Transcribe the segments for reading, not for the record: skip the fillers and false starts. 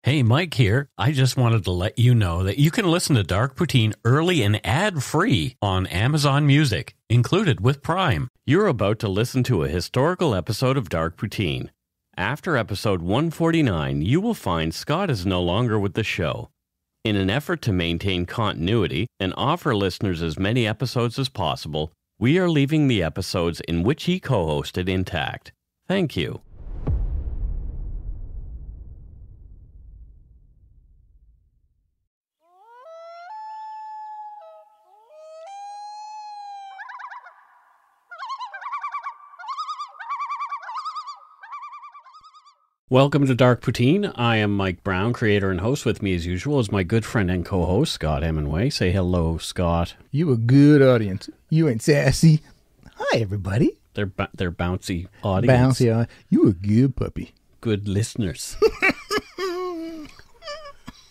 Hey, Mike here. I just wanted to let you know that you can listen to Dark Poutine early and ad-free on Amazon Music, included with Prime. You're about to listen to a historical episode of Dark Poutine. After episode 149, you will find Scott is no longer with the show. In an effort to maintain continuity and offer listeners as many episodes as possible, we are leaving the episodes in which he co-hosted intact. Thank you. Welcome to Dark Poutine. I am Mike Brown, creator and host. With me as usual is my good friend and co-host, Scott Hemingway. Say hello, Scott. You a good audience. You ain't sassy. Hi, everybody. They're bouncy audience. Bouncy. You a good puppy. Good listeners.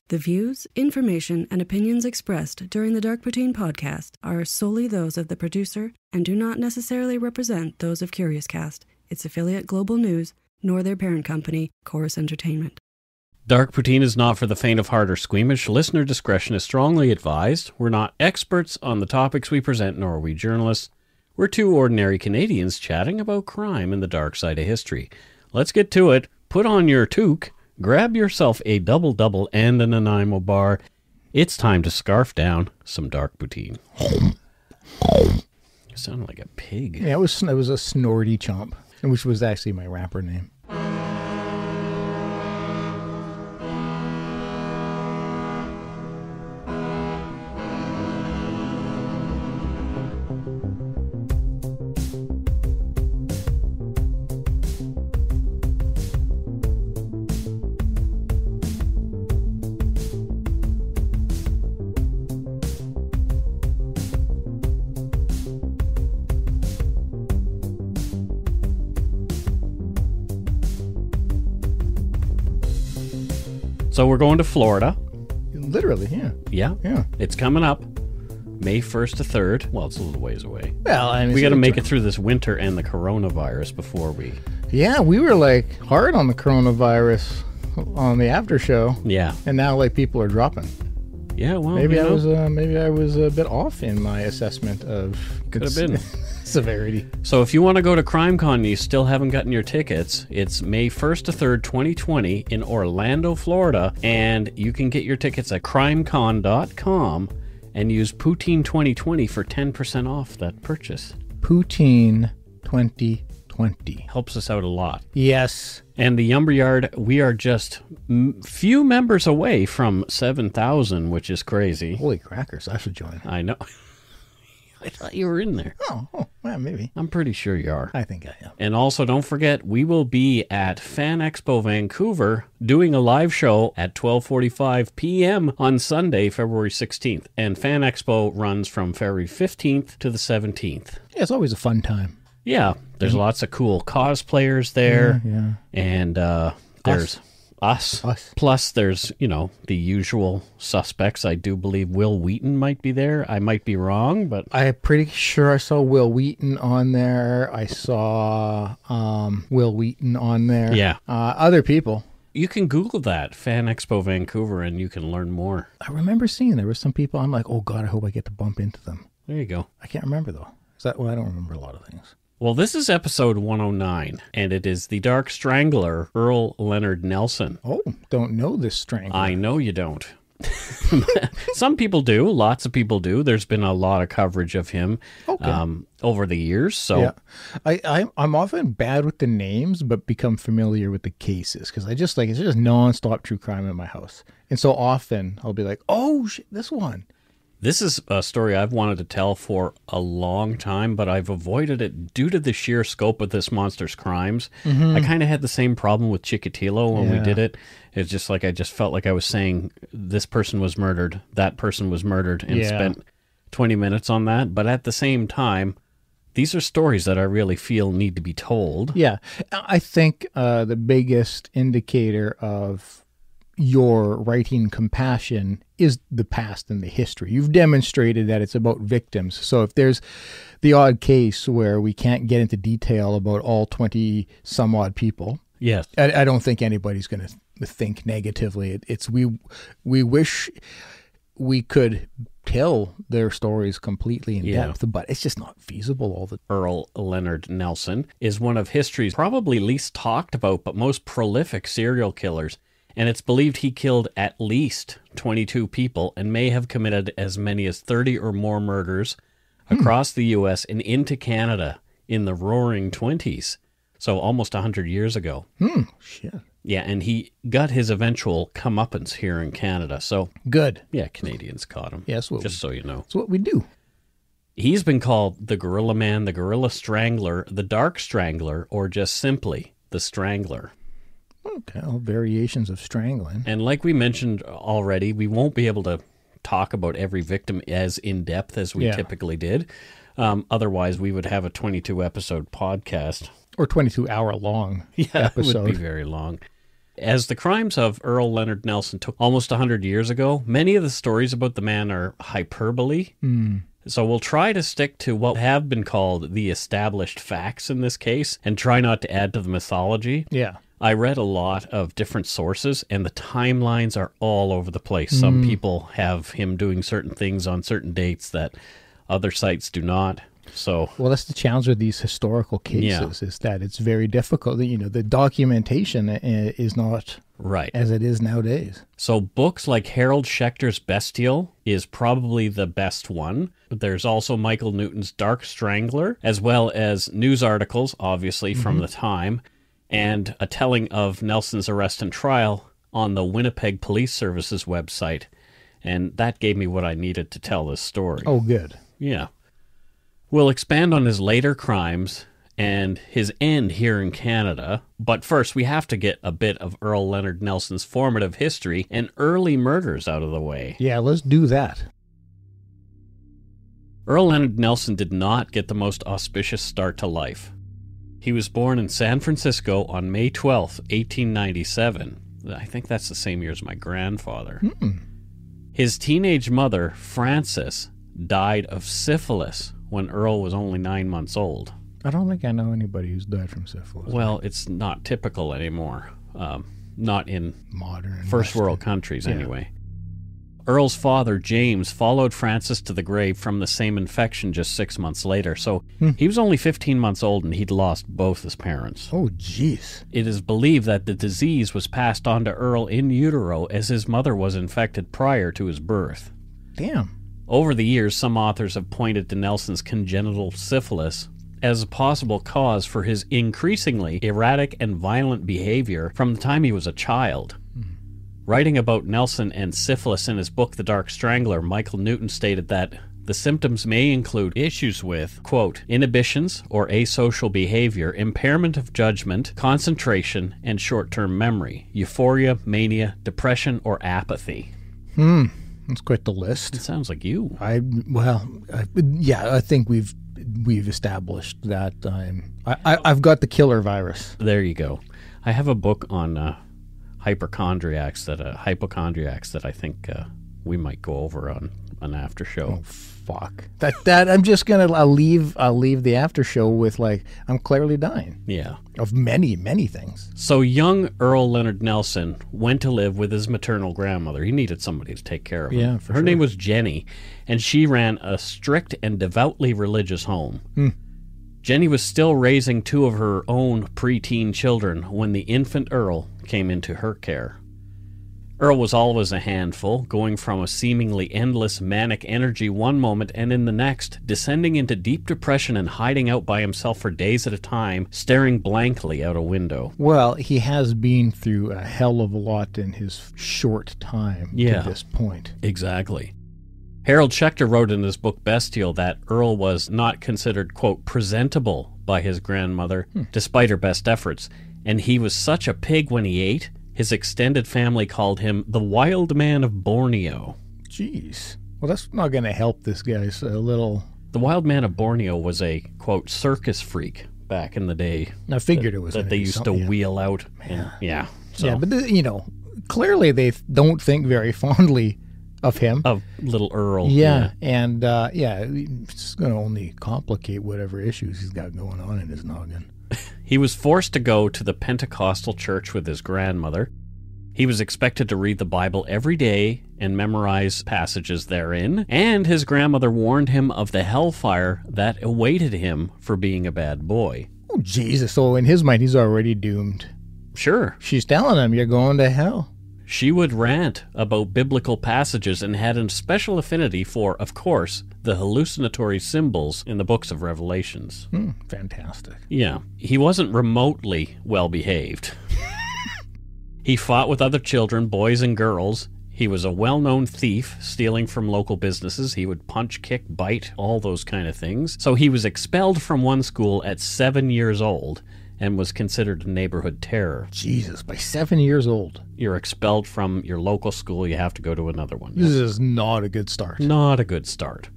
The views, information, and opinions expressed during the Dark Poutine podcast are solely those of the producer and do not necessarily represent those of Curious Cast, its affiliate Global News, nor their parent company, Chorus Entertainment. Dark Poutine is not for the faint of heart or squeamish. Listener discretion is strongly advised. We're not experts on the topics we present, nor are we journalists. We're two ordinary Canadians chatting about crime and the dark side of history. Let's get to it. Put on your toque, grab yourself a double-double and an Nanaimo bar. It's time to scarf down some Dark Poutine. You sound like a pig. Yeah, it was a snorty chomp, which was actually my rapper name. So we're going to Florida. Literally, yeah. Yeah. It's coming up. May 1st to 3rd. Well, it's a little ways away. Well, I mean, we got to make it through this winter and the coronavirus before we... Yeah, we were like hard on the coronavirus on the after show. Yeah. And now like people are dropping. Yeah, well, maybe I was a bit off in my assessment of could have been severity. So if you want to go to CrimeCon and you still haven't gotten your tickets, it's May 1st to 3rd, 2020 in Orlando, Florida, and you can get your tickets at crimecon.com and use Poutine 2020 for 10% off that purchase. Poutine 2020 helps us out a lot. Yes. And the Lumberyard, we are just few members away from 7,000, which is crazy. Holy crackers, I should join. I know. I thought you were in there. Oh, well, maybe. I'm pretty sure you are. I think I am. And also, don't forget, we will be at Fan Expo Vancouver doing a live show at 12:45 p.m. on Sunday, February 16th. And Fan Expo runs from February 15th to the 17th. Yeah, it's always a fun time. Yeah, there's lots of cool cosplayers there. Yeah. And there's us. Plus, there's, the usual suspects. I do believe Will Wheaton might be there. I might be wrong, but... I'm pretty sure I saw Will Wheaton on there. I saw Will Wheaton on there. Yeah. Other people. You can Google that, Fan Expo Vancouver, and you can learn more. I remember seeing there were some people, I'm like, oh God, I hope I get to bump into them. There you go. I can't remember, though. I don't remember a lot of things. Well, this is episode 109, and it is the Dark Strangler, Earle Leonard Nelson. Oh, don't know this Strangler. I know you don't. Some people do. Lots of people do. There's been a lot of coverage of him over the years. So yeah. I'm often bad with the names, but become familiar with the cases because it's just nonstop true crime in my house. And so often I'll be like, oh, shit, this one. This is a story I've wanted to tell for a long time, but I've avoided it due to the sheer scope of this monster's crimes. Mm-hmm. I kind of had the same problem with Chikatilo when we did it. It's just like I just felt like I was saying this person was murdered, that person was murdered, and spent 20 minutes on that. But at the same time, these are stories that I really feel need to be told. Yeah. I think the biggest indicator of your writing compassion is the past and the history. You've demonstrated that it's about victims. So if there's the odd case where we can't get into detail about all 20 some odd people, yes, I don't think anybody's going to think negatively. It's we wish we could tell their stories completely in depth, but it's just not feasible all the time. Earle Leonard Nelson is one of history's probably least talked about but most prolific serial killers, and it's believed he killed at least 22 people and may have committed as many as 30 or more murders across the U.S. and into Canada in the Roaring 20s, so almost 100 years ago. Shit. Yeah, and he got his eventual comeuppance here in Canada. So good. Yeah, Canadians caught him. Yes, just so you know. That's what we do. He's been called the Gorilla Man, the Gorilla Strangler, the Dark Strangler, or just simply the Strangler. Okay, all variations of strangling. And like we mentioned already, we won't be able to talk about every victim as in-depth as we typically did. Otherwise, we would have a 22-episode podcast. Or 22-hour-long episode. It would be very long. As the crimes of Earle Leonard Nelson took almost 100 years ago, many of the stories about the man are hyperbole. So we'll try to stick to what have been called the established facts in this case and try not to add to the mythology. Yeah. I read a lot of different sources, and the timelines are all over the place. Some people have him doing certain things on certain dates that other sites do not. So, well, that's the challenge with these historical cases, is that it's very difficult. You know, the documentation is not right as it is nowadays. So books like Harold Schechter's Bestial is probably the best one. There's also Michael Newton's Dark Strangler, as well as news articles, obviously, from the time, and a telling of Nelson's arrest and trial on the Winnipeg Police Service's website. And that gave me what I needed to tell this story. Oh, good. Yeah. We'll expand on his later crimes and his end here in Canada, but first we have to get a bit of Earle Leonard Nelson's formative history and early murders out of the way. Yeah, let's do that. Earle Leonard Nelson did not get the most auspicious start to life. He was born in San Francisco on May 12th, 1897. I think that's the same year as my grandfather. His teenage mother, Frances, died of syphilis when Earle was only 9 months old. I don't think I know anybody who's died from syphilis. Well, it's not typical anymore. Not in modern first world countries, anyway. Earle's father, James, followed Frances to the grave from the same infection just 6 months later. So he was only 15 months old and he'd lost both his parents. Oh, jeez. It is believed that the disease was passed on to Earle in utero as his mother was infected prior to his birth. Damn. Over the years, some authors have pointed to Nelson's congenital syphilis as a possible cause for his increasingly erratic and violent behavior from the time he was a child. Writing about Nelson and syphilis in his book, The Dark Strangler, Michael Newton stated that the symptoms may include issues with, quote, inhibitions or asocial behavior, impairment of judgment, concentration, and short-term memory, euphoria, mania, depression, or apathy. That's quite the list. It sounds like you. I think we've established that. I've got the killer virus. There you go. I have a book on hypochondriacs that I think we might go over on an after show. Oh, fuck. That I'm just gonna. I'll leave the after show with I'm clearly dying. Yeah. Of many things. So young Earle Leonard Nelson went to live with his maternal grandmother. He needed somebody to take care of him. Yeah, for Her sure. name was Jenny, and she ran a strict and devoutly religious home. Jenny was still raising two of her own preteen children when the infant Earle came into her care. Earle was always a handful, going from a seemingly endless manic energy one moment and in the next, descending into deep depression and hiding out by himself for days at a time, staring blankly out a window. Well, he has been through a hell of a lot in his short time to this point. Exactly. Harold Schechter wrote in his book Bestial that Earle was not considered, quote, presentable by his grandmother, despite her best efforts, and he was such a pig when he ate, his extended family called him the Wild Man of Borneo. Jeez. Well, that's not going to help this guy's a little... The Wild Man of Borneo was a, quote, circus freak back in the day. I figured it was that they used to wheel out. And, but clearly they don't think very fondly of him. Of little Earle. And it's going to only complicate whatever issues he's got going on in his noggin. He was forced to go to the Pentecostal church with his grandmother. He was expected to read the Bible every day and memorize passages therein, and his grandmother warned him of the hellfire that awaited him for being a bad boy. Oh, Jesus. So in his mind, he's already doomed. Sure. She's telling him, you're going to hell. She would rant about biblical passages and had a special affinity for, of course, the hallucinatory symbols in the books of Revelations. Fantastic. Yeah. He wasn't remotely well-behaved. He fought with other children, boys and girls. He was a well-known thief, stealing from local businesses. He would punch, kick, bite, all those kind of things. So he was expelled from one school at 7 years old and was considered a neighborhood terror. Jesus, by 7 years old. You're expelled from your local school. You have to go to another one. This is not a good start. Not a good start.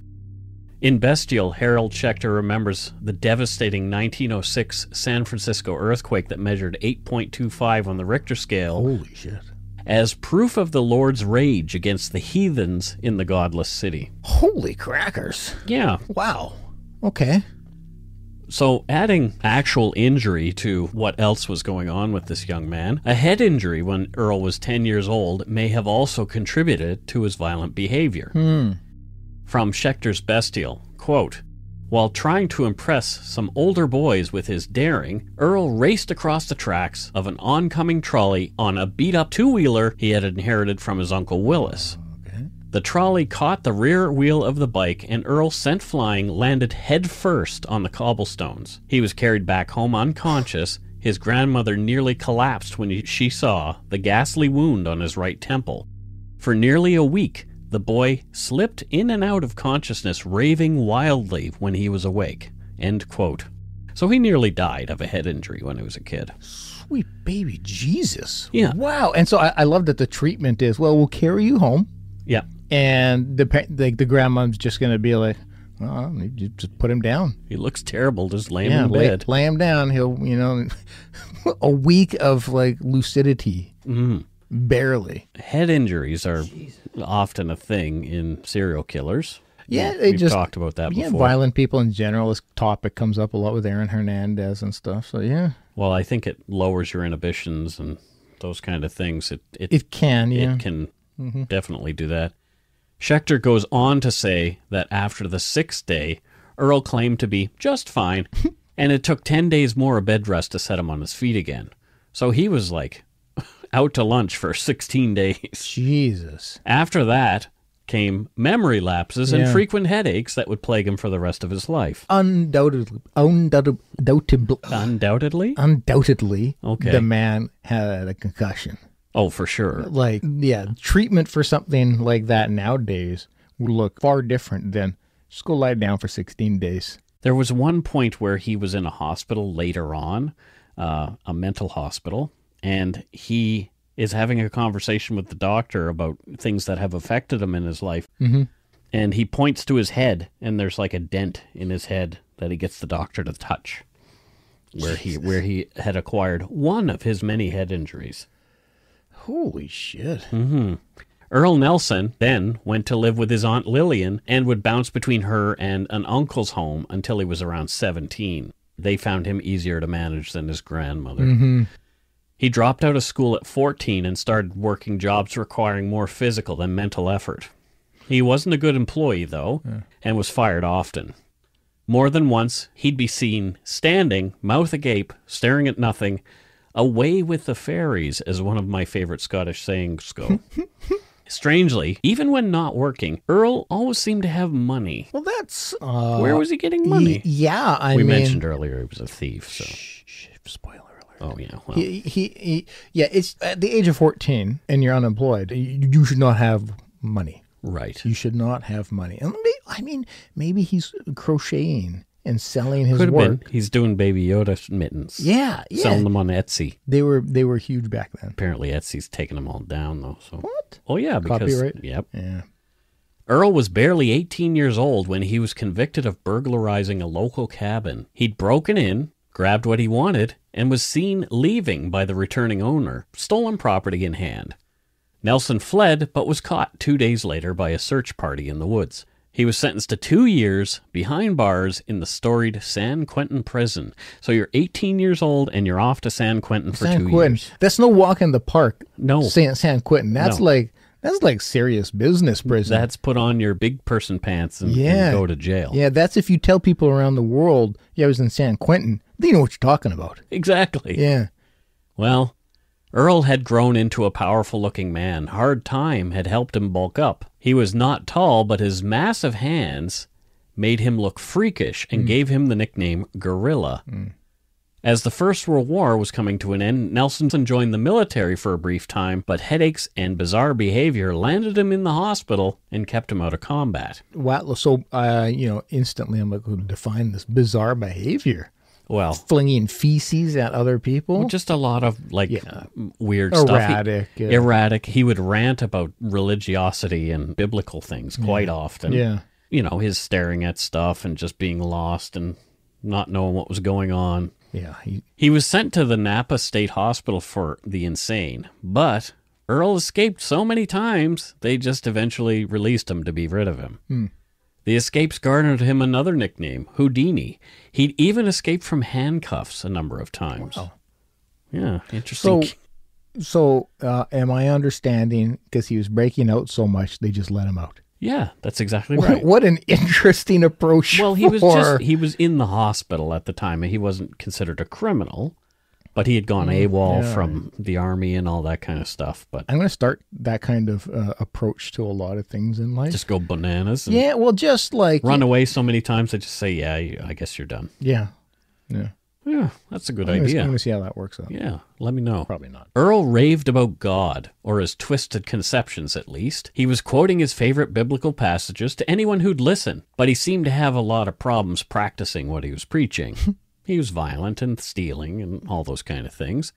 In Bestial, Harold Schechter remembers the devastating 1906 San Francisco earthquake that measured 8.25 on the Richter scale. Holy shit. As proof of the Lord's rage against the heathens in the godless city. Holy crackers. Yeah. Wow. Okay. So, adding actual injury to what else was going on with this young man, a head injury when Earle was 10 years old may have also contributed to his violent behavior. From Schechter's Bestial, quote, "While trying to impress some older boys with his daring, Earle raced across the tracks of an oncoming trolley on a beat-up two-wheeler he had inherited from his Uncle Willis. The trolley caught the rear wheel of the bike, and Earle, sent flying, landed head first on the cobblestones. He was carried back home unconscious. His grandmother nearly collapsed when she saw the ghastly wound on his right temple. For nearly a week, the boy slipped in and out of consciousness, raving wildly when he was awake." End quote. So he nearly died of a head injury when he was a kid. Sweet baby Jesus. Yeah. Wow. And so I love that the treatment is, well, we'll carry you home. Yeah. And the grandmom's just going to be like, well, you just put him down. He looks terrible. Just lay him in bed. Lay him down. He'll, a week of like lucidity. Barely. Head injuries are often a thing in serial killers. Yeah, we've talked about that before. Violent people in general. This topic comes up a lot with Aaron Hernandez and stuff. So yeah. Well, I think it lowers your inhibitions and those kind of things. It can, yeah. It can definitely do that. Schechter goes on to say that after the 6th day, Earle claimed to be just fine, and it took 10 days more of bed rest to set him on his feet again. So he was like out to lunch for 16 days. Jesus. After that came memory lapses and frequent headaches that would plague him for the rest of his life. Undoubtedly. Okay. The man had a concussion. Oh, for sure. Treatment for something like that nowadays would look far different than just go lie down for 16 days. There was one point where he was in a hospital later on, a mental hospital, and he is having a conversation with the doctor about things that have affected him in his life. And he points to his head, and there's like a dent in his head that he gets the doctor to touch, where he had acquired one of his many head injuries. Holy shit. Earle Nelson then went to live with his Aunt Lillian and would bounce between her and an uncle's home until he was around 17. They found him easier to manage than his grandmother. He dropped out of school at 14 and started working jobs requiring more physical than mental effort. He wasn't a good employee, though, and was fired often. More than once, he'd be seen standing, mouth agape, staring at nothing, away with the fairies, as one of my favorite Scottish sayings go. Strangely, even when not working, Earle always seemed to have money. Well, that's... Where was he getting money? We mentioned earlier he was a thief, so... Spoiler alert. Oh, yeah. Well. It's at the age of 14 and you're unemployed. You should not have money. Right. You should not have money. And maybe he's crocheting and selling his Could have work. been. He's doing Baby Yoda mittens. Yeah. Selling them on Etsy. They were huge back then. Apparently Etsy's taking them all down, though. So. What? Oh, yeah. Because, copyright? Yep. Yeah. Earle was barely 18 years old when he was convicted of burglarizing a local cabin. He'd broken in, grabbed what he wanted, and was seen leaving by the returning owner, stolen property in hand. Nelson fled, but was caught 2 days later by a search party in the woods. He was sentenced to 2 years behind bars in the storied San Quentin prison. So you're 18 years old and you're off to San Quentin for 2 years. That's no walk in the park. No. San Quentin. That's like serious business prison. That's put on your big person pants and go to jail. Yeah, that's if you tell people around the world, I was in San Quentin, they know what you're talking about. Exactly. Yeah. Well, Earle had grown into a powerful-looking man. Hard time had helped him bulk up. He was not tall, but his massive hands made him look freakish and gave him the nickname Gorilla. As the First World War was coming to an end, Nelson joined the military for a brief time, but headaches and bizarre behavior landed him in the hospital and kept him out of combat. Wow. So, instantly I'm like, define this bizarre behavior. Well, flinging feces at other people. Just a lot of weird erratic, stuff. Erratic. He would rant about religiosity and biblical things quite often. Yeah. His staring at stuff and just being lost and not knowing what was going on. Yeah. He was sent to the Napa State Hospital for the insane, but Earle escaped so many times, they just eventually released him to be rid of him. The escapes garnered him another nickname, Houdini. He'd even escaped from handcuffs a number of times. Wow. Yeah, interesting. So am I understanding, because he was breaking out so much, they just let him out? Yeah, that's exactly right. What an interesting approach. Well, he was in the hospital at the time, and he wasn't considered a criminal, but he had gone AWOL from the army and all that kind of stuff. But I'm going to start that kind of approach to a lot of things in life. Just go bananas. And just like run away so many times, they just say, "Yeah, I guess you're done." Yeah. Yeah, that's a good idea. I'm going to see how that works out. Yeah, let me know. Probably not. Earle raved about God, or his twisted conceptions at least. He was quoting his favorite biblical passages to anyone who'd listen, but he seemed to have a lot of problems practicing what he was preaching. He was violent and stealing and all those kind of things.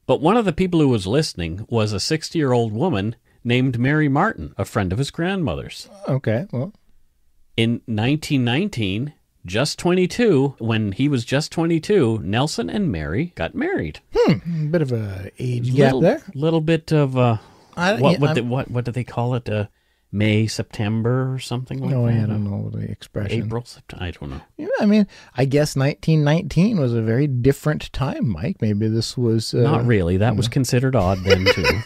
But one of the people who was listening was a 60-year-old woman named Mary Martin, a friend of his grandmother's. Okay, well. In 1919... when he was just 22, Nelson and Mary got married. Bit of a age gap there. Little bit of what do they call it? May, September, or something like that. No, I don't know the expression. April, September. I don't know. Yeah, I guess 1919 was a very different time, Mike. Maybe this was not really. That was considered odd then too.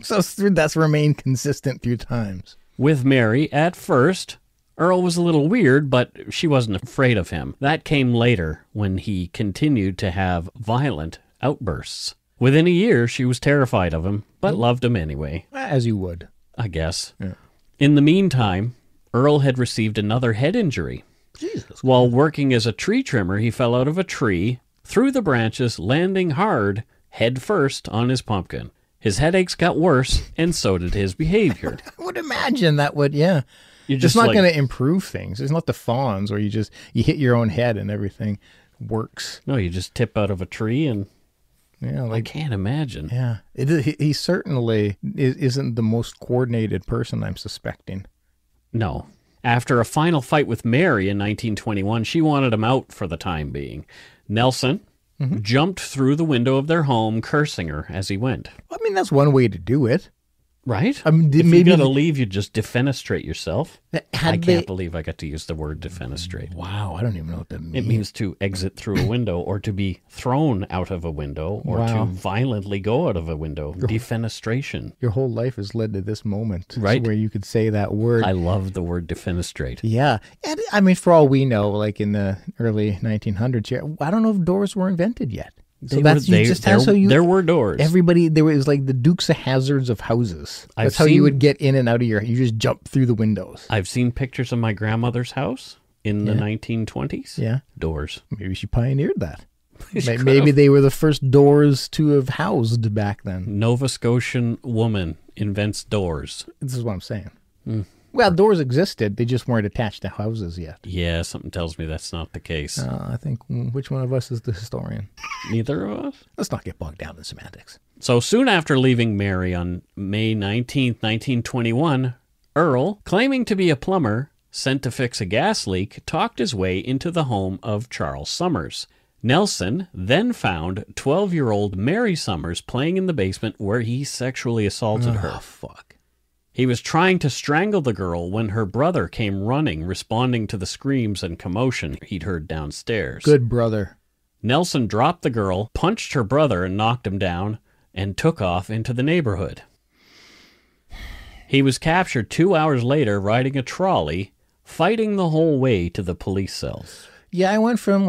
So that's remained consistent through times. With Mary, at first, Earle was a little weird, but she wasn't afraid of him. That came later when he continued to have violent outbursts. Within a year, she was terrified of him, but loved him anyway. As you would. I guess. Yeah. In the meantime, Earle had received another head injury. Jesus. While working as a tree trimmer, he fell out of a tree, through the branches, landing hard, head first, on his pumpkin. His headaches got worse, and so did his behavior. I would imagine that would, yeah. You're just not going to improve things. It's not the Fonz where you hit your own head and everything works. No, you just tip out of a tree and I can't imagine. Yeah. He certainly isn't the most coordinated person, I'm suspecting. No. After a final fight with Mary in 1921, she wanted him out for the time being. Nelson jumped through the window of their home, cursing her as he went. That's one way to do it. Right? If maybe you got to leave, you just defenestrate yourself. I can't believe I got to use the word defenestrate. Wow, I don't even know what that means. It means to exit through a window or to be thrown out of a window or to violently go out of a window. Defenestration. Your whole life has led to this moment. Right. Where you could say that word. I love the word defenestrate. Yeah. And for all we know, like in the early 1900s, I don't know if doors were invented yet. So there were doors. There was like the Dukes of Hazzards of houses. That's how you would get in and out of you just jump through the windows. I've seen pictures of my grandmother's house in the 1920s. Yeah. Doors. Maybe she pioneered that. Maybe they were the first doors to have housed back then. Nova Scotian woman invents doors. This is what I'm saying. Well, doors existed. They just weren't attached to houses yet. Yeah, something tells me that's not the case. I think, which one of us is the historian? Neither of us? Let's not get bogged down in semantics. So soon after leaving Mary on May 19th, 1921, Earle, claiming to be a plumber, sent to fix a gas leak, talked his way into the home of Charles Summers. Nelson then found 12-year-old Mary Summers playing in the basement where he sexually assaulted her. Fuck. He was trying to strangle the girl when her brother came running, responding to the screams and commotion he'd heard downstairs. Good brother. Nelson dropped the girl, punched her brother and knocked him down, and took off into the neighborhood. He was captured 2 hours later riding a trolley, fighting the whole way to the police cells. Yeah, I went from,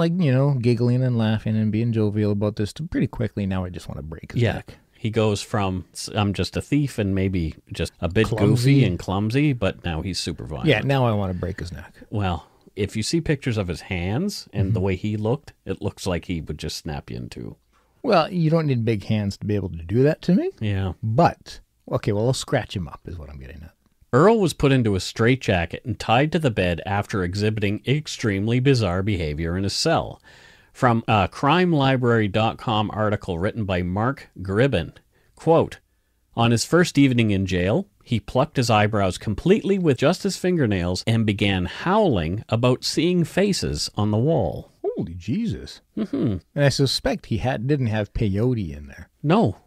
giggling and laughing and being jovial about this to pretty quickly, now I just want to break his neck. He goes from, I'm just a thief and maybe just a bit Clumsy. goofy and clumsy, but now he's super violent. Yeah, now I want to break his neck. Well, if you see pictures of his hands and the way he looked, it looks like he would just snap you in two. Well, you don't need big hands to be able to do that to me. Yeah. But, okay, well, I'll scratch him up is what I'm getting at. Earle was put into a straitjacket and tied to the bed after exhibiting extremely bizarre behavior in his cell. From a CrimeLibrary.com article written by Mark Gribben, quote, on his first evening in jail, he plucked his eyebrows completely with just his fingernails and began howling about seeing faces on the wall. Holy Jesus. Mm-hmm. And I suspect he didn't have peyote in there. No.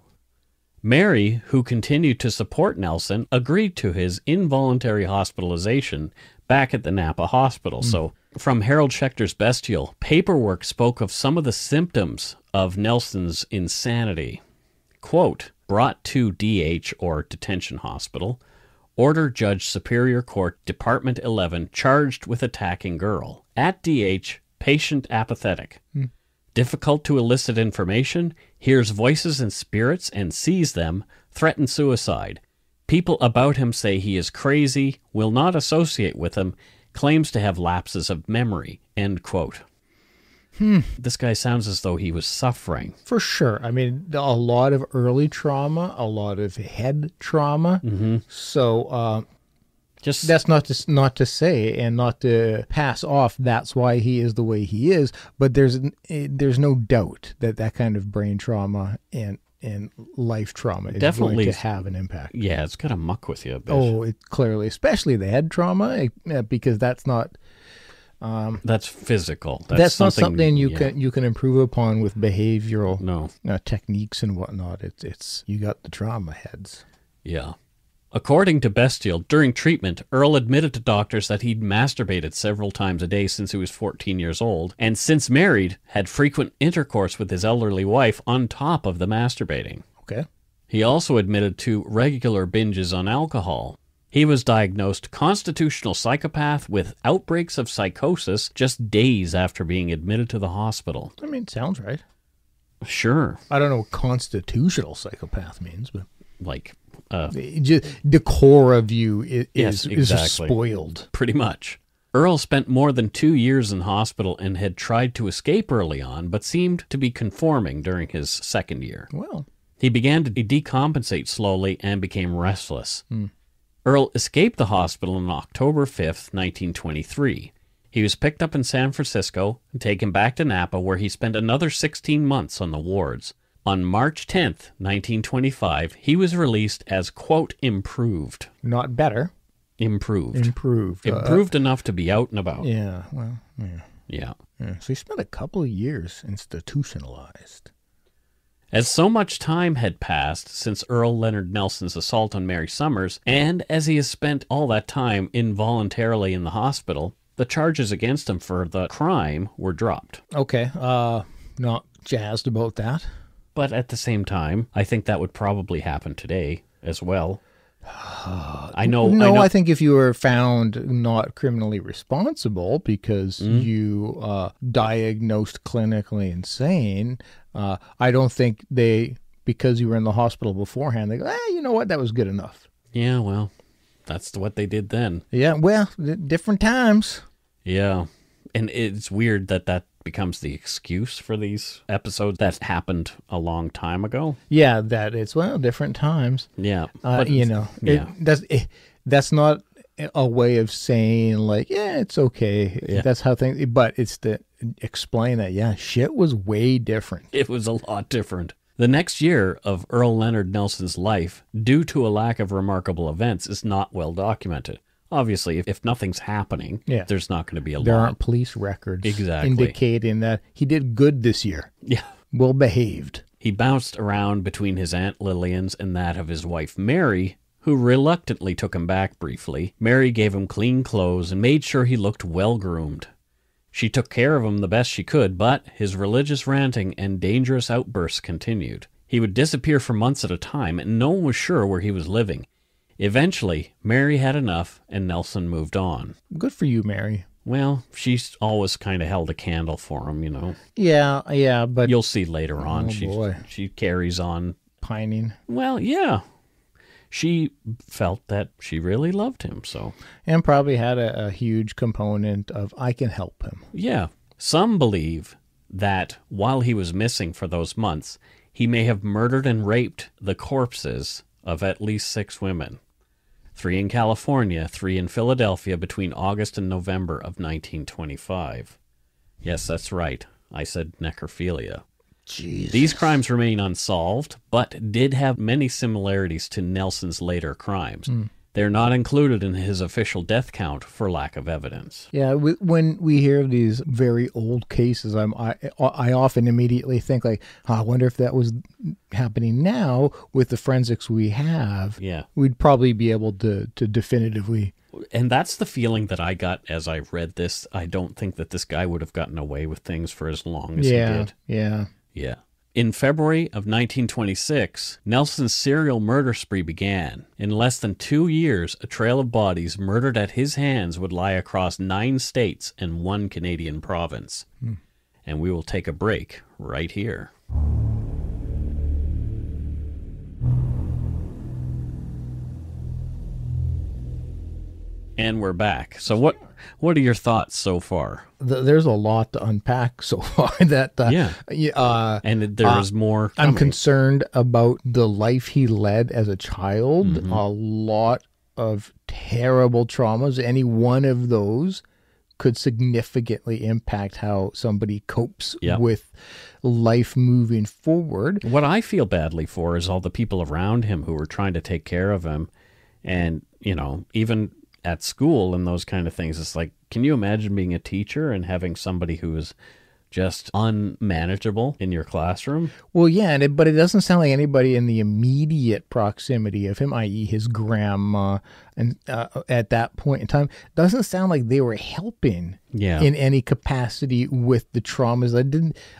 Mary, who continued to support Nelson, agreed to his involuntary hospitalization back at the Napa hospital. So, from Harold Schechter's Bestial, paperwork spoke of some of the symptoms of Nelson's insanity. Quote, brought to DH, or Detention Hospital, order Judge Superior Court, Department 11, charged with attacking girl. At DH, patient apathetic. Difficult to elicit information, hears voices and spirits and sees them, threatens suicide. People about him say he is crazy, will not associate with him, claims to have lapses of memory. End quote. This guy sounds as though he was suffering. For sure. I mean, a lot of early trauma, a lot of head trauma. Mm-hmm. So that's not to say and not to pass off that's why he is the way he is, but there's no doubt that kind of brain trauma and life trauma is definitely going to have an impact. Yeah, it's going to muck with you a bit. Oh, it clearly, especially the head trauma, because that's not... that's physical. That's not something you can improve upon with behavioral techniques and whatnot. It's you got the trauma heads. Yeah. According to Bestial, during treatment, Earle admitted to doctors that he'd masturbated several times a day since he was 14 years old, and since married, had frequent intercourse with his elderly wife on top of the masturbating. Okay. He also admitted to regular binges on alcohol. He was diagnosed constitutional psychopath with outbreaks of psychosis just days after being admitted to the hospital. I mean, sounds right. Sure. I don't know what constitutional psychopath means, but... Like... the core of you is spoiled. Pretty much. Earle spent more than 2 years in hospital and had tried to escape early on, but seemed to be conforming during his second year. Well. He began to decompensate slowly and became restless. Earle escaped the hospital on October 5th, 1923. He was picked up in San Francisco and taken back to Napa, where he spent another 16 months on the wards. On March 10th, 1925, he was released as, quote, improved. Not better. Improved. Improved enough to be out and about. Yeah, well, Yeah. So he spent a couple of years institutionalized. As so much time had passed since Earle Leonard Nelson's assault on Mary Summers, and as he has spent all that time involuntarily in the hospital, the charges against him for the crime were dropped. Okay, not jazzed about that. But at the same time, I think that would probably happen today as well. I know. I think if you were found not criminally responsible because you diagnosed clinically insane, I don't think because you were in the hospital beforehand, they go, you know what, that was good enough. Yeah, well, that's what they did then. Yeah, well, different times. Yeah, and it's weird that becomes the excuse for these episodes that happened a long time ago. Yeah, that it's, different times. Yeah. But that's not a way of saying like, it's okay. Yeah. That's how things, but it's to explain that, shit was way different. It was a lot different. The next year of Earle Leonard Nelson's life, due to a lack of remarkable events, is not well documented. Obviously, if nothing's happening, there's not going to be a lot. There aren't police records indicating that he did good this year. Yeah. Well behaved. He bounced around between his Aunt Lillian's and that of his wife Mary, who reluctantly took him back briefly. Mary gave him clean clothes and made sure he looked well-groomed. She took care of him the best she could, but his religious ranting and dangerous outbursts continued. He would disappear for months at a time, and no one was sure where he was living. Eventually, Mary had enough, and Nelson moved on. Good for you, Mary. Well, she's always kind of held a candle for him, you know. Yeah, but... You'll see later on. Boy. She carries on. Pining. Well, yeah. She felt that she really loved him, so. And probably had a huge component of, I can help him. Yeah. Some believe that while he was missing for those months, he may have murdered and raped the corpses of at least 6 women. 3 in California, 3 in Philadelphia between August and November of 1925. Yes, that's right. I said necrophilia. Jesus. These crimes remain unsolved, but did have many similarities to Nelson's later crimes. They're not included in his official death count for lack of evidence. Yeah, when we hear of these very old cases, I often immediately think, like, I wonder if that was happening now with the forensics we have. Yeah. We'd probably be able to definitively... And that's the feeling that I got as I read this. I don't think that this guy would have gotten away with things for as long as he did. Yeah. In February of 1926, Nelson's serial murder spree began. In less than 2 years, a trail of bodies murdered at his hands would lie across 9 states and 1 Canadian province. And we will take a break right here. And we're back. So what are your thoughts so far? There's a lot to unpack so far. And there's more coming. I'm concerned about the life he led as a child. A lot of terrible traumas. Any one of those could significantly impact how somebody copes with life moving forward. What I feel badly for is all the people around him who were trying to take care of him. And, you know, even at school and those kind of things, it's like, can you imagine being a teacher and having somebody who is just unmanageable in your classroom? Well, yeah, but it doesn't sound like anybody in the immediate proximity of him, i.e. his grandma, and at that point in time, doesn't sound like they were helping in any capacity with the traumas.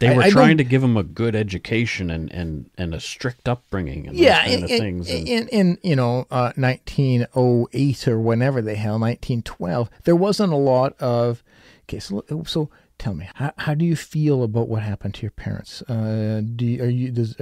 They were trying to give him a good education and a strict upbringing and those kind of things. In 1908 or whenever the hell, 1912, there wasn't a lot of... Okay, so tell me, how do you feel about what happened to your parents? Does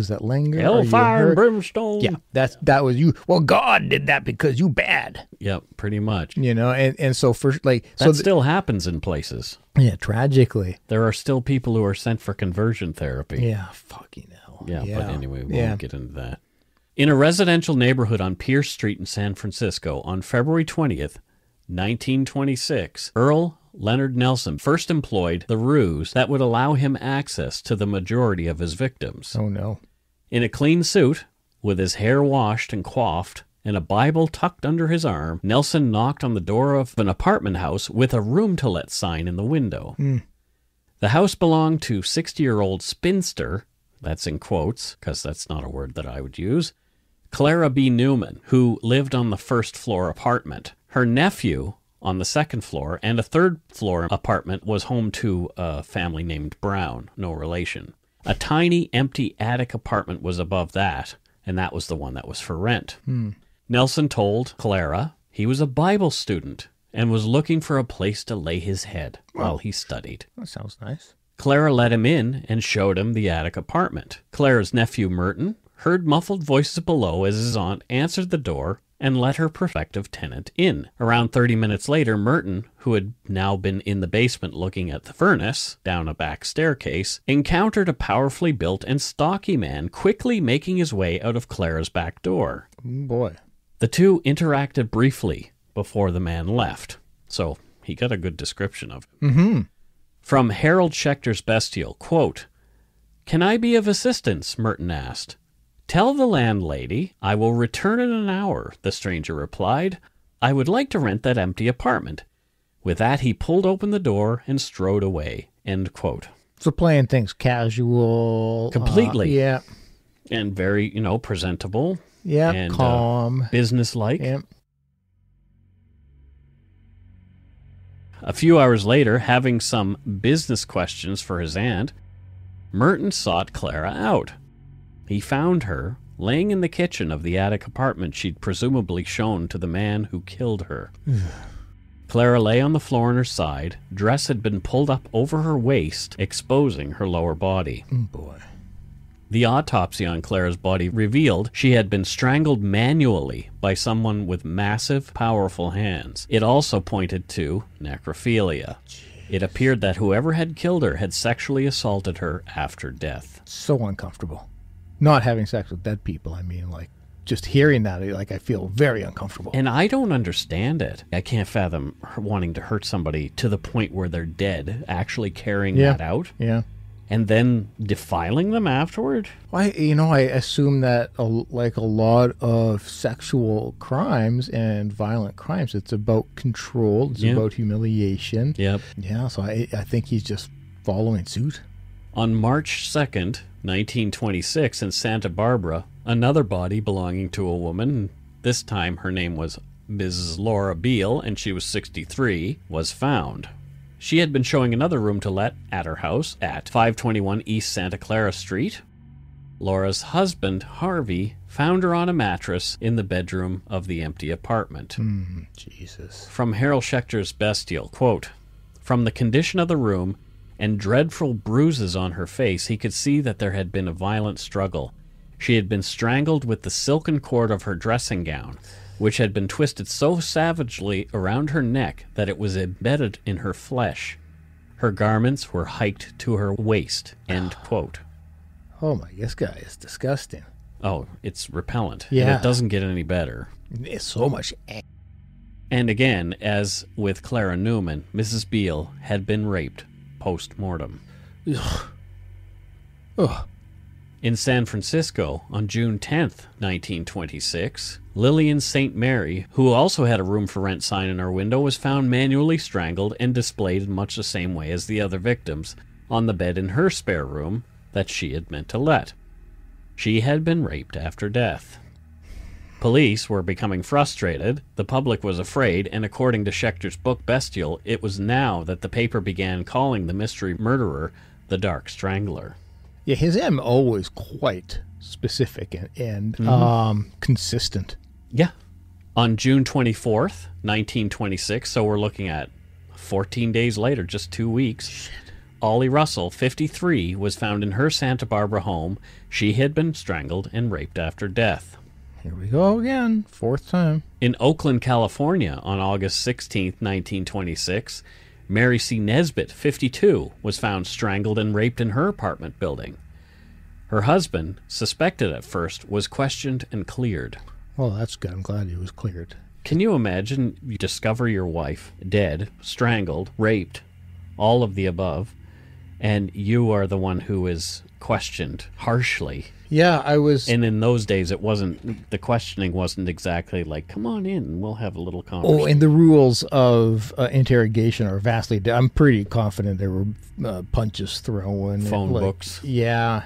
that linger? Hellfire and brimstone. Yeah, that was you. Well, God did that because you bad. Yep, pretty much. You know, and so for like that still happens in places. Yeah, tragically, there are still people who are sent for conversion therapy. Yeah, fucking hell. Yeah. But anyway, we won't get into that. In a residential neighborhood on Pierce Street in San Francisco, on February 20th, 1926, Earle Leonard Nelson first employed the ruse that would allow him access to the majority of his victims. Oh, no. In a clean suit, with his hair washed and coiffed, and a Bible tucked under his arm, Nelson knocked on the door of an apartment house with a room-to-let sign in the window. The house belonged to 60-year-old spinster, that's in quotes, because that's not a word that I would use, Clara B. Newman, who lived on the first-floor apartment. Her nephew on the second floor, and a third-floor apartment was home to a family named Brown, no relation. A tiny, empty attic apartment was above that, and that was the one that was for rent. Nelson told Clara he was a Bible student and was looking for a place to lay his head while he studied. That sounds nice. Clara let him in and showed him the attic apartment. Clara's nephew, Merton, heard muffled voices below as his aunt answered the door and let her prospective tenant in. Around 30 minutes later, Merton, who had now been in the basement looking at the furnace down a back staircase, encountered a powerfully built and stocky man quickly making his way out of Clara's back door. Boy. The two interacted briefly before the man left, so he got a good description of him. From Harold Schechter's Bestial, quote, "Can I be of assistance?" Merton asked. "Tell the landlady I will return in an hour," the stranger replied. "I would like to rent that empty apartment." With that, he pulled open the door and strode away. End quote. So playing things casual. Completely. Yeah. And very, presentable. Yeah, and calm. businesslike. Yeah. A few hours later, having some business questions for his aunt, Merton sought Clara out. He found her laying in the kitchen of the attic apartment she'd presumably shown to the man who killed her. Clara lay on the floor on her side. Dress had been pulled up over her waist, exposing her lower body. Boy. The autopsy on Clara's body revealed she had been strangled manually by someone with massive, powerful hands. It also pointed to necrophilia. It appeared that whoever had killed her had sexually assaulted her after death. So uncomfortable. Not having sex with dead people, I mean, like, just hearing that, like, I feel very uncomfortable. And I don't understand it. I can't fathom wanting to hurt somebody to the point where they're dead, actually carrying that out. Yeah. And then defiling them afterward? I assume that a lot of sexual crimes and violent crimes, it's about control, it's about humiliation. Yep. Yeah, so I think he's just following suit. On March 2nd, 1926, in Santa Barbara, another body belonging to a woman, this time her name was Mrs. Laura Beale, and she was 63, was found. She had been showing another room to let at her house at 521 East Santa Clara Street. Laura's husband, Harvey, found her on a mattress in the bedroom of the empty apartment. Jesus. From Harold Schechter's Bestial, quote, "From the condition of the room and dreadful bruises on her face, he could see that there had been a violent struggle. She had been strangled with the silken cord of her dressing gown, which had been twisted so savagely around her neck that it was embedded in her flesh. Her garments were hiked to her waist," end quote. Oh my, this guy is disgusting. Oh, it's repellent. Yeah. And it doesn't get any better. It's so much. And again, as with Clara Newman, Mrs. Beale had been raped post-mortem. Ugh. In San Francisco, on June 10th, 1926, Lillian St. Mary, who also had a room for rent sign in her window, was found manually strangled and displayed in much the same way as the other victims, on the bed in her spare room that she had meant to let. She had been raped after death. Police were becoming frustrated, the public was afraid, and according to Schechter's book Bestial, it was now that the paper began calling the mystery murderer the Dark Strangler. Yeah, his MO was quite specific and consistent. Yeah. On June 24th, 1926, so we're looking at 14 days later, just 2 weeks, Ollie Russell, 53, was found in her Santa Barbara home. She had been strangled and raped after death. Here we go again, fourth time. In Oakland, California, on August 16th, 1926, Mary C. Nesbitt, 52, was found strangled and raped in her apartment building. Her husband, suspected at first, was questioned and cleared. Well, that's good. I'm glad he was cleared. Can you imagine you discover your wife dead, strangled, raped, all of the above, and you are the one who is questioned harshly? Yeah, I was... And in those days, the questioning wasn't exactly like, come on in and we'll have a little conversation. Oh, and the rules of interrogation are vastly different. I'm pretty confident there were punches thrown. Phone books. Yeah.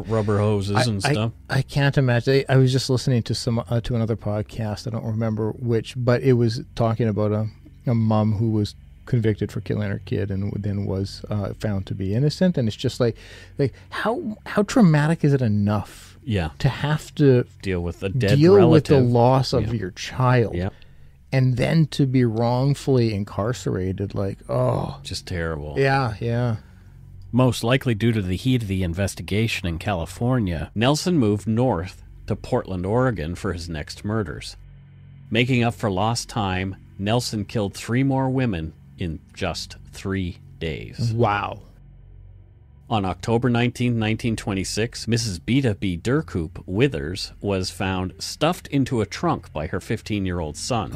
Rubber hoses and stuff. I can't imagine. I was just listening to to another podcast. I don't remember which, but it was talking about a mom who was convicted for killing her kid and then was found to be innocent. And it's just like how traumatic is it enough to have to deal with a dead relative, with the loss of your child, and then to be wrongfully incarcerated? Just terrible. Yeah. Most likely due to the heat of the investigation in California, Nelson moved north to Portland, Oregon for his next murders. Making up for lost time, Nelson killed 3 more women in just 3 days. Wow. On October 19, 1926, Mrs. Beta B. Durkoop Withers was found stuffed into a trunk by her 15-year-old son.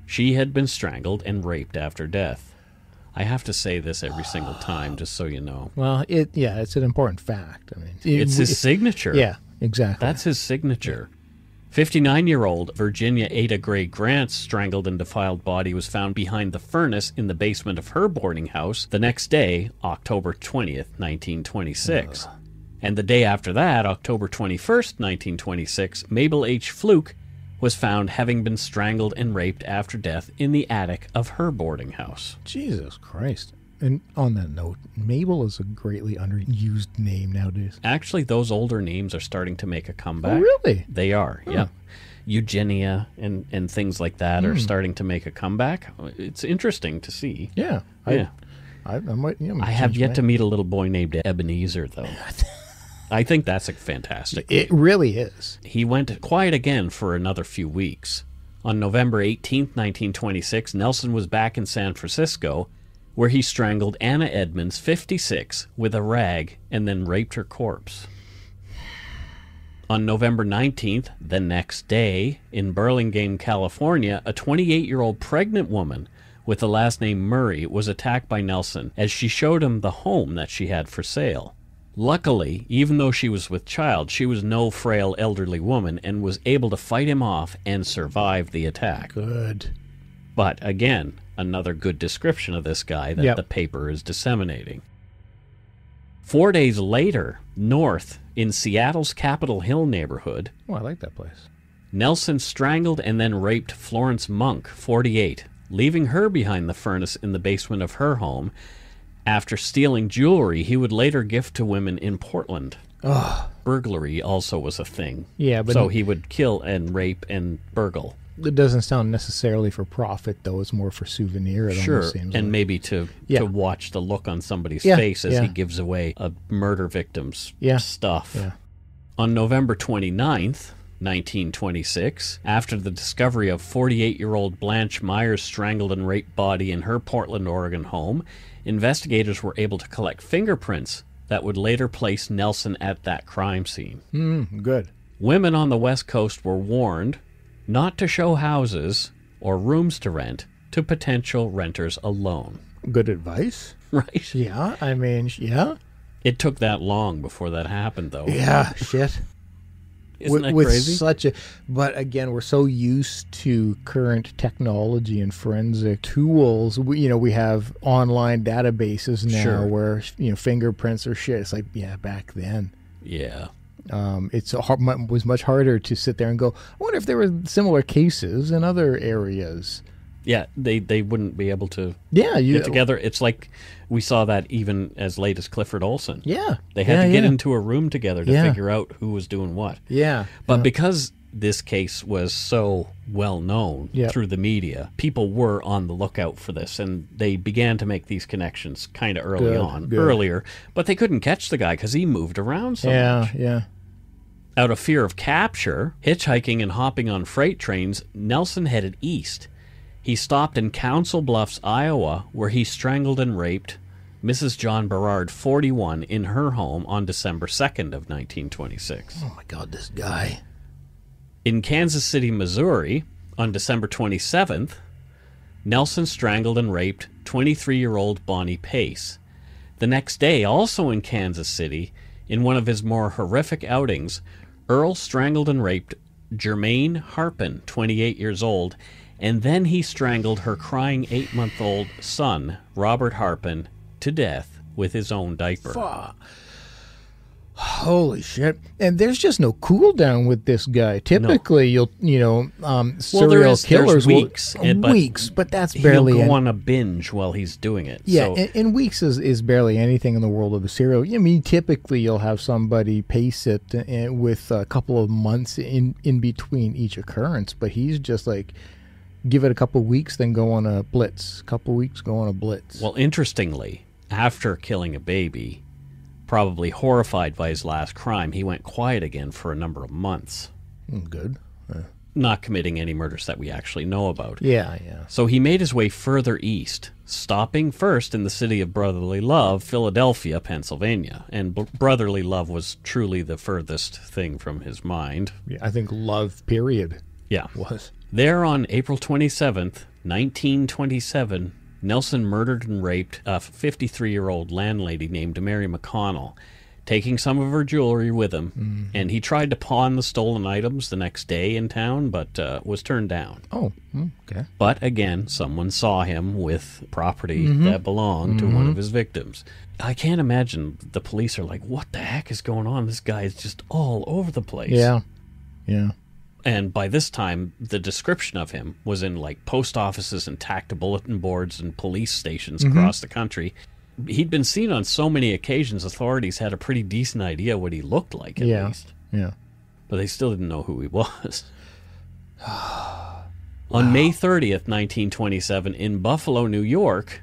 She had been strangled and raped after death. I have to say this every single time, just so you know. Well, it's an important fact. I mean, it's his signature. Yeah, exactly. That's his signature. 59-year-old Virginia Ada Gray Grant's strangled and defiled body was found behind the furnace in the basement of her boarding house the next day, October 20th, 1926. And the day after that, October 21st, 1926, Mabel H. Fluke was found having been strangled and raped after death in the attic of her boarding house. Jesus Christ. And on that note, Mabel is a greatly underused name nowadays. Actually, those older names are starting to make a comeback. Oh, really? They are, yeah. Eugenia and things like that are starting to make a comeback. It's interesting to see. Yeah. I might. Yeah, I have yet to meet a little boy named Ebenezer, though. I think that's fantastic. It really is. He went quiet again for another few weeks. On November 18th, 1926, Nelson was back in San Francisco, where he strangled Anna Edmonds, 56, with a rag and then raped her corpse. On November 19th, the next day, in Burlingame, California, a 28-year-old pregnant woman with the last name Murray was attacked by Nelson as she showed him the home that she had for sale. Luckily, even though she was with child, she was no frail elderly woman and was able to fight him off and survive the attack. Good. But again, another good description of this guy that the paper is disseminating. 4 days later, north in Seattle's Capitol Hill neighborhood, Oh, I like that place. Nelson strangled and then raped Florence Monk, 48, leaving her behind the furnace in the basement of her home after stealing jewelry he would later gift to women in Portland. Oh. Burglary also was a thing. Yeah, but so he would kill and rape and burgle. It doesn't sound necessarily for profit, though. It's more for souvenir. It Sure, almost seems and like. maybe to watch the look on somebody's Yeah, face as yeah. he gives away a murder victim's stuff. Yeah. On November 29th, 1926, after the discovery of 48-year-old Blanche Myers' strangled and raped body in her Portland, Oregon home, investigators were able to collect fingerprints that would later place Nelson at that crime scene. Good. Women on the West Coast were warned not to show houses or rooms to rent to potential renters alone. Good advice. Right? Yeah, I mean, yeah. It took that long before that happened, though. Yeah, shit. Isn't that with crazy? But again, we're so used to current technology and forensic tools. We have online databases now where fingerprints or shit. It's like, yeah, back then. Yeah. It was much harder to sit there and go, I wonder if there were similar cases in other areas. Yeah, they wouldn't be able to get together. It's like we saw that even as late as Clifford Olson. Yeah. They had to get into a room together to figure out who was doing what. Yeah. But because this case was so well known through the media, people were on the lookout for this, and they began to make these connections kind of earlier, but they couldn't catch the guy because he moved around so much. Yeah. Out of fear of capture, hitchhiking and hopping on freight trains, Nelson headed east. He stopped in Council Bluffs, Iowa, where he strangled and raped Mrs. John Berard, 41, in her home on December 2nd of 1926. Oh, my God, this guy. In Kansas City, Missouri, on December 27th, Nelson strangled and raped 23-year-old Bonnie Pace. The next day, also in Kansas City, in one of his more horrific outings, Earle strangled and raped Germaine Harpin, 28 years old, and then he strangled her crying 8-month-old son, Robert Harpin, to death with his own diaper. Fuck. Holy shit. And there's just no cool down with this guy. Typically, serial killers weeks, but that's barely... He'll go on a binge while he's doing it. Yeah, so. And weeks is barely anything in the world of a serial. I mean, typically you'll have somebody pace it with a couple of months in between each occurrence, but he's just like... Give it a couple of weeks, then go on a blitz. Couple of weeks, go on a blitz. Well, interestingly, after killing a baby, probably horrified by his last crime, he went quiet again for a number of months. Good. Not committing any murders that we actually know about. Yeah. So he made his way further east, stopping first in the city of Brotherly Love, Philadelphia, Pennsylvania. And Brotherly Love was truly the furthest thing from his mind. Yeah, I think love, period. Yeah. Was. There on April 27th, 1927, Nelson murdered and raped a 53-year-old landlady named Mary McConnell, taking some of her jewelry with him. And he tried to pawn the stolen items the next day in town, but was turned down. Oh, okay. But again, someone saw him with property that belonged to one of his victims. I can't imagine the police are like, what the heck is going on? This guy is just all over the place. Yeah. And by this time, the description of him was in like post offices and tacked to bulletin boards and police stations across the country. He'd been seen on so many occasions, authorities had a pretty decent idea what he looked like, at least. Yeah. But they still didn't know who he was. On May 30th, 1927, in Buffalo, New York,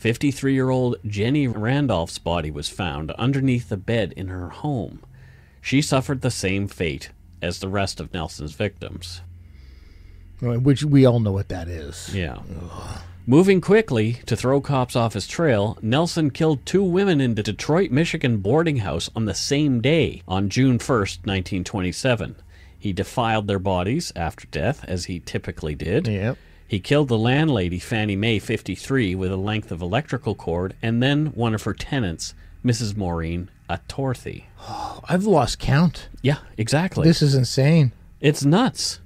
53-year-old Jenny Randolph's body was found underneath the bed in her home. She suffered the same fate as the rest of Nelson's victims. Which we all know what that is. Yeah. Moving quickly to throw cops off his trail, Nelson killed 2 women in the Detroit, Michigan boarding house on the same day, on June 1st, 1927. He defiled their bodies after death, as he typically did. Yep. He killed the landlady, Fannie Mae, 53, with a length of electrical cord, and then one of her tenants, Mrs. Maureen Atorthy. Oh, I've lost count. Yeah, exactly. This is insane. It's nuts.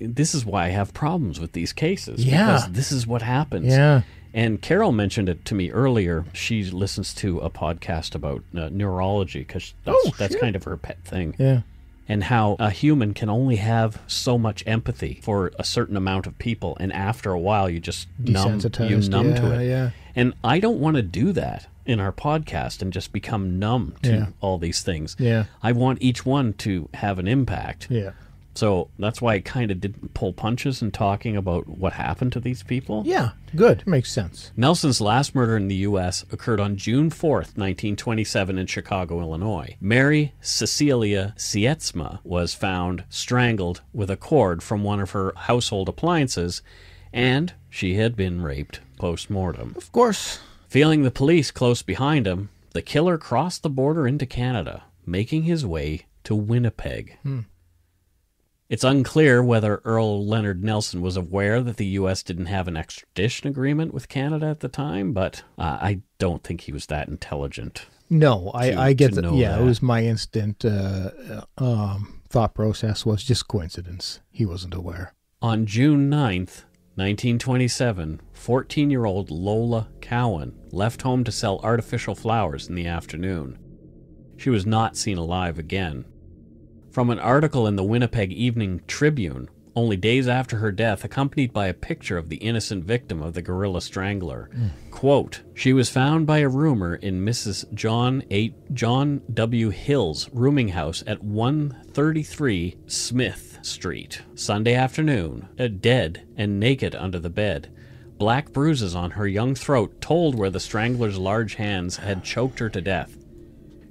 This is why I have problems with these cases. Yeah. Because this is what happens. Yeah. And Carol mentioned it to me earlier. She listens to a podcast about neurology because that's kind of her pet thing. Yeah. And how a human can only have so much empathy for a certain amount of people. And after a while, you just numb to it. Yeah. And I don't want to do that in our podcast and just become numb to all these things. Yeah. I want each one to have an impact. Yeah. So that's why I kind of didn't pull punches in talking about what happened to these people. Yeah, good. Makes sense. Nelson's last murder in the U.S. occurred on June 4th, 1927 in Chicago, Illinois. Mary Cecilia Sietsma was found strangled with a cord from one of her household appliances, and she had been raped post-mortem. Of course. Feeling the police close behind him, the killer crossed the border into Canada, making his way to Winnipeg. It's unclear whether Earle Leonard Nelson was aware that the U.S. didn't have an extradition agreement with Canada at the time, but I don't think he was that intelligent. No, I get that. Yeah, that. It was my instant thought process was just coincidence. He wasn't aware. On June 9th, 1927, 14-year-old Lola Cowan left home to sell artificial flowers in the afternoon. She was not seen alive again. From an article in the Winnipeg Evening Tribune, only days after her death, accompanied by a picture of the innocent victim of the gorilla strangler. Quote, she was found by a roomer in Mrs. John W. Hill's rooming house at 133 Smith Street, Sunday afternoon, dead and naked under the bed. Black bruises on her young throat told where the strangler's large hands had choked her to death.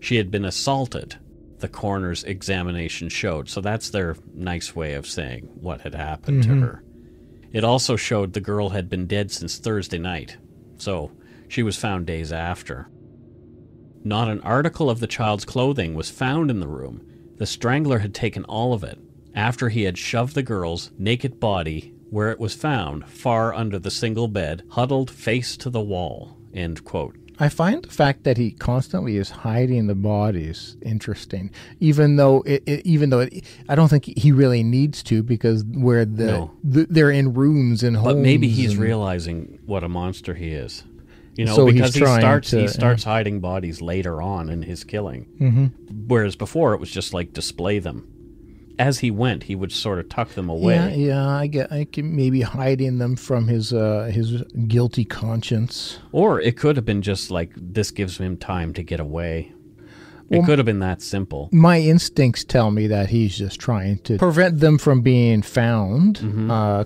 She had been assaulted, the coroner's examination showed. So that's their nice way of saying what had happened to her. It also showed the girl had been dead since Thursday night. So she was found days after. Not an article of the child's clothing was found in the room. The strangler had taken all of it after he had shoved the girl's naked body where it was found, far under the single bed, huddled face to the wall. End quote. I find the fact that he constantly is hiding the bodies interesting, even though I don't think he really needs to, because where they're in rooms and homes. But maybe he's realizing what a monster he is. You know, so because he starts hiding bodies later on in his killing. Whereas before it was just like display them. As he went, he would sort of tuck them away. Yeah, I can maybe hiding them from his guilty conscience. Or it could have been just like, this gives him time to get away. It could have been that simple. My instincts tell me that he's just trying to prevent them from being found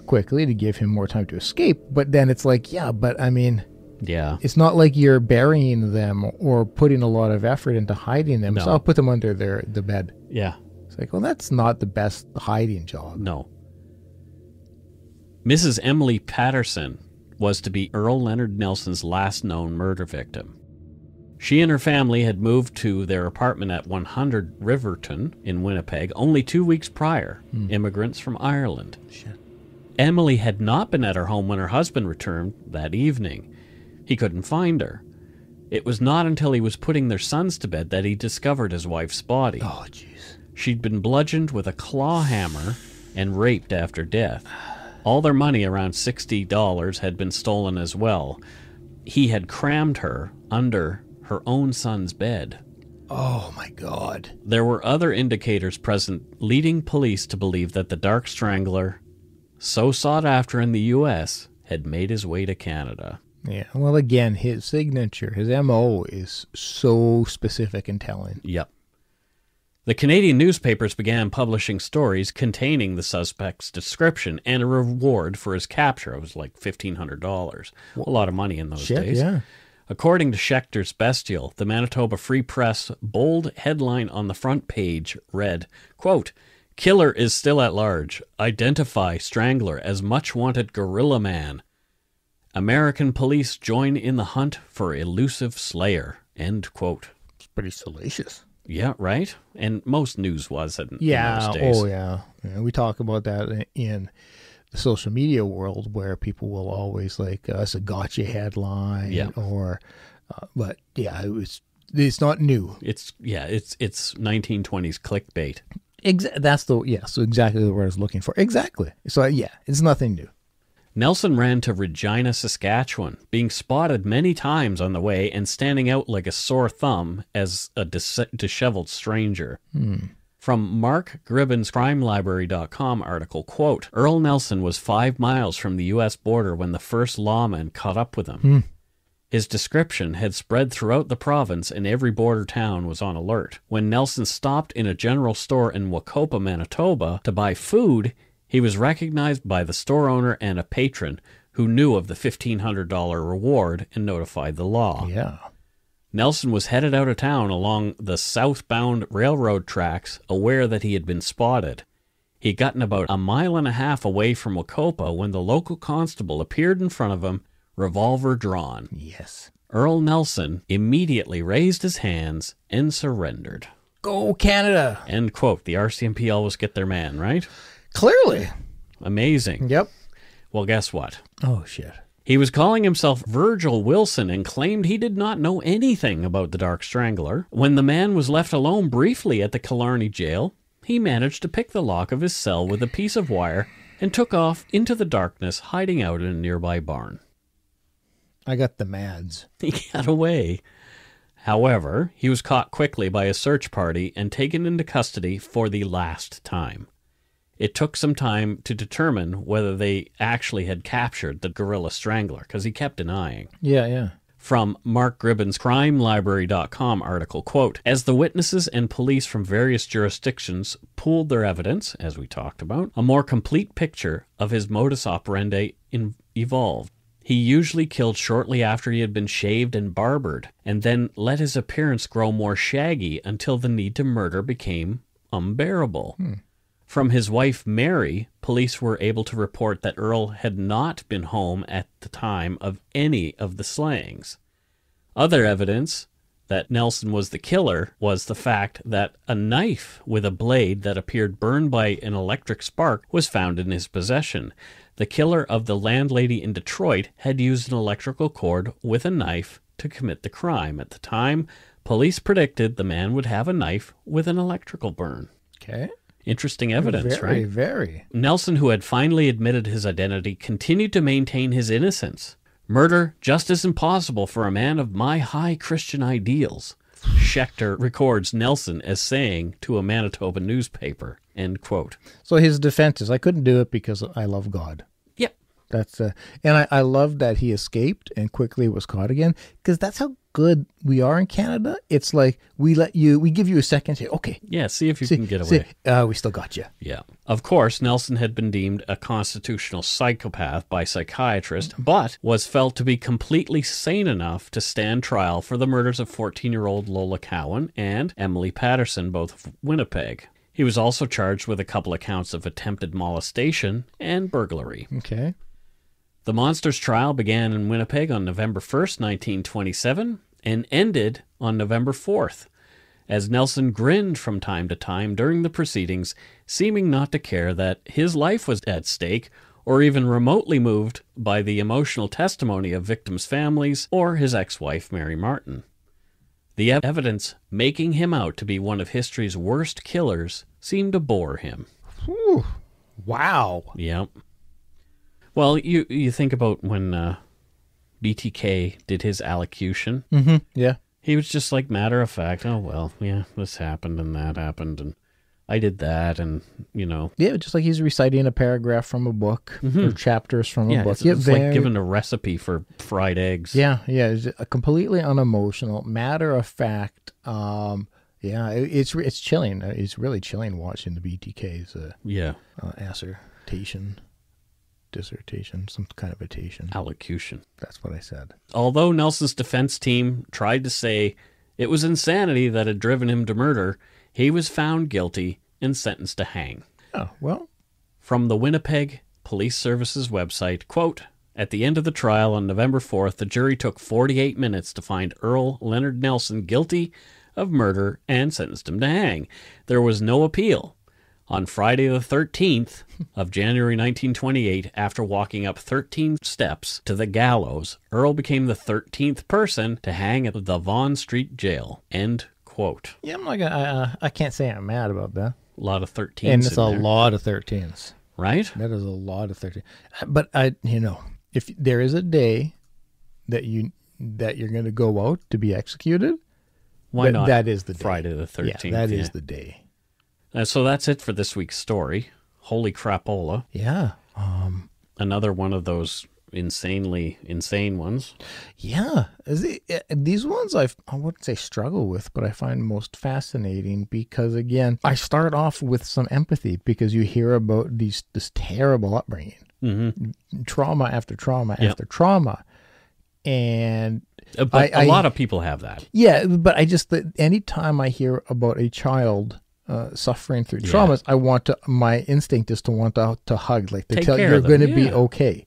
quickly to give him more time to escape. But then it's like, it's not like you're burying them or putting a lot of effort into hiding them. No. So I'll put them under the bed. Yeah. It's like, well, that's not the best hiding job. No. Mrs. Emily Patterson was to be Earle Leonard Nelson's last known murder victim. She and her family had moved to their apartment at 100 Riverton in Winnipeg only 2 weeks prior, immigrants from Ireland. Shit. Emily had not been at her home when her husband returned that evening. He couldn't find her. It was not until he was putting their sons to bed that he discovered his wife's body. Oh, jeez. She'd been bludgeoned with a claw hammer and raped after death. All their money, around $60, had been stolen as well. He had crammed her under her own son's bed. Oh, my God. There were other indicators present leading police to believe that the Dark Strangler, so sought after in the U.S., had made his way to Canada. Yeah, well, again, his signature, his M.O. is so specific and telling. Yep. The Canadian newspapers began publishing stories containing the suspect's description and a reward for his capture. It was like $1,500. A lot of money in those days. Yeah. According to Schechter's Bestial, the Manitoba Free Press bold headline on the front page read, quote, "Killer is still at large. Identify Strangler as much wanted gorilla man. American police join in the hunt for elusive slayer." End quote. It's pretty salacious. Yeah, right? And most news was in those days. Oh, yeah. We talk about that in the social media world where people will always like, it's a gotcha headline but yeah, it's not new. It's 1920s clickbait. So exactly the word I was looking for. Exactly. So yeah, it's nothing new. Nelson ran to Regina, Saskatchewan, being spotted many times on the way and standing out like a sore thumb as a disheveled stranger. From Mark Gribben's CrimeLibrary.com article, quote, "Earle Nelson was 5 miles from the U.S. border when the first lawman caught up with him. His description had spread throughout the province and every border town was on alert. When Nelson stopped in a general store in Winnipeg, Manitoba to buy food, he was recognized by the store owner and a patron who knew of the $1,500 reward and notified the law. Yeah. Nelson was headed out of town along the southbound railroad tracks, aware that he had been spotted. He'd gotten about 1.5 miles away from Winnipeg when the local constable appeared in front of him, revolver drawn. Yes. Earle Nelson immediately raised his hands and surrendered. Go Canada! End quote. The RCMP always get their man, right? Clearly. Amazing. Yep. Well, guess what? Oh, shit. He was calling himself Virgil Wilson and claimed he did not know anything about the Dark Strangler. When the man was left alone briefly at the Killarney jail, he managed to pick the lock of his cell with a piece of wire and took off into the darkness, hiding out in a nearby barn. I got the mads. He got away. However, he was caught quickly by a search party and taken into custody for the last time. It took some time to determine whether they actually had captured the gorilla strangler, because he kept denying. Yeah. From Mark Gribben's CrimeLibrary.com article, quote, "As the witnesses and police from various jurisdictions pooled their evidence, as we talked about, a more complete picture of his modus operandi evolved. He usually killed shortly after he had been shaved and barbered, and then let his appearance grow more shaggy until the need to murder became unbearable. From his wife, Mary, police were able to report that Earle had not been home at the time of any of the slayings. Other evidence that Nelson was the killer was the fact that a knife with a blade that appeared burned by an electric spark was found in his possession. The killer of the landlady in Detroit had used an electrical cord with a knife to commit the crime. At the time, police predicted the man would have a knife with an electrical burn." Okay. Interesting evidence, right? Very. Nelson, who had finally admitted his identity, continued to maintain his innocence. "Murder just as impossible for a man of my high Christian ideals," Schechter records Nelson as saying to a Manitoba newspaper. End quote. So his defense is, I couldn't do it because I love God. Yep. That's and I love that he escaped and quickly was caught again, because that's how good we are in Canada. It's like we give you a second to say, okay. Yeah, see if you can get away. We still got you. Yeah. Of course, Nelson had been deemed a constitutional psychopath by psychiatrists, but was felt to be completely sane enough to stand trial for the murders of 14-year-old Lola Cowan and Emily Patterson, both of Winnipeg. He was also charged with a couple of counts of attempted molestation and burglary. Okay. The monster's trial began in Winnipeg on November 1st, 1927, and ended on November 4th, as Nelson grinned from time to time during the proceedings, seeming not to care that his life was at stake or even remotely moved by the emotional testimony of victims' families or his ex-wife, Mary Martin. The evidence making him out to be one of history's worst killers seemed to bore him. Whew. Wow. Yep. Well, you think about when BTK did his allocution. Mm-hmm. Yeah. He was just like matter of fact, oh, well, yeah, this happened and that happened and I did that and, you know. Yeah, just like he's reciting a paragraph from a book or chapters from a book. It's like giving a recipe for fried eggs. Yeah, it's completely unemotional, matter of fact. It's chilling. It's really chilling watching the BTK's dissertation, some kind of atation. Allocution. That's what I said. Although Nelson's defense team tried to say it was insanity that had driven him to murder, he was found guilty and sentenced to hang. Oh, well. From the Winnipeg Police Service's website, quote, at the end of the trial on November 4th, the jury took 48 minutes to find Earle Leonard Nelson guilty of murder and sentenced him to hang. There was no appeal. On Friday the 13th of January 1928, after walking up 13 steps to the gallows, Earle became the 13th person to hang at the Vaughan Street Jail. End quote. Yeah, I can't say I'm mad about that. A lot of 13s. And it's a lot of 13s. Right? That is a lot of 13. But if there is a day that you're going to go out to be executed, why not? That is the day. Friday the 13th. Yeah, that is the day. So that's it for this week's story. Holy crapola. Yeah. Another one of those insanely insane ones. Yeah. These ones I wouldn't say struggle with, but I find most fascinating because, again, I start off with some empathy because you hear about this terrible upbringing. Mm-hmm. Trauma after trauma after trauma. And but a lot of people have that. Yeah, but anytime I hear about a child suffering through traumas, my instinct is to want to hug, like to tell you're going to be okay.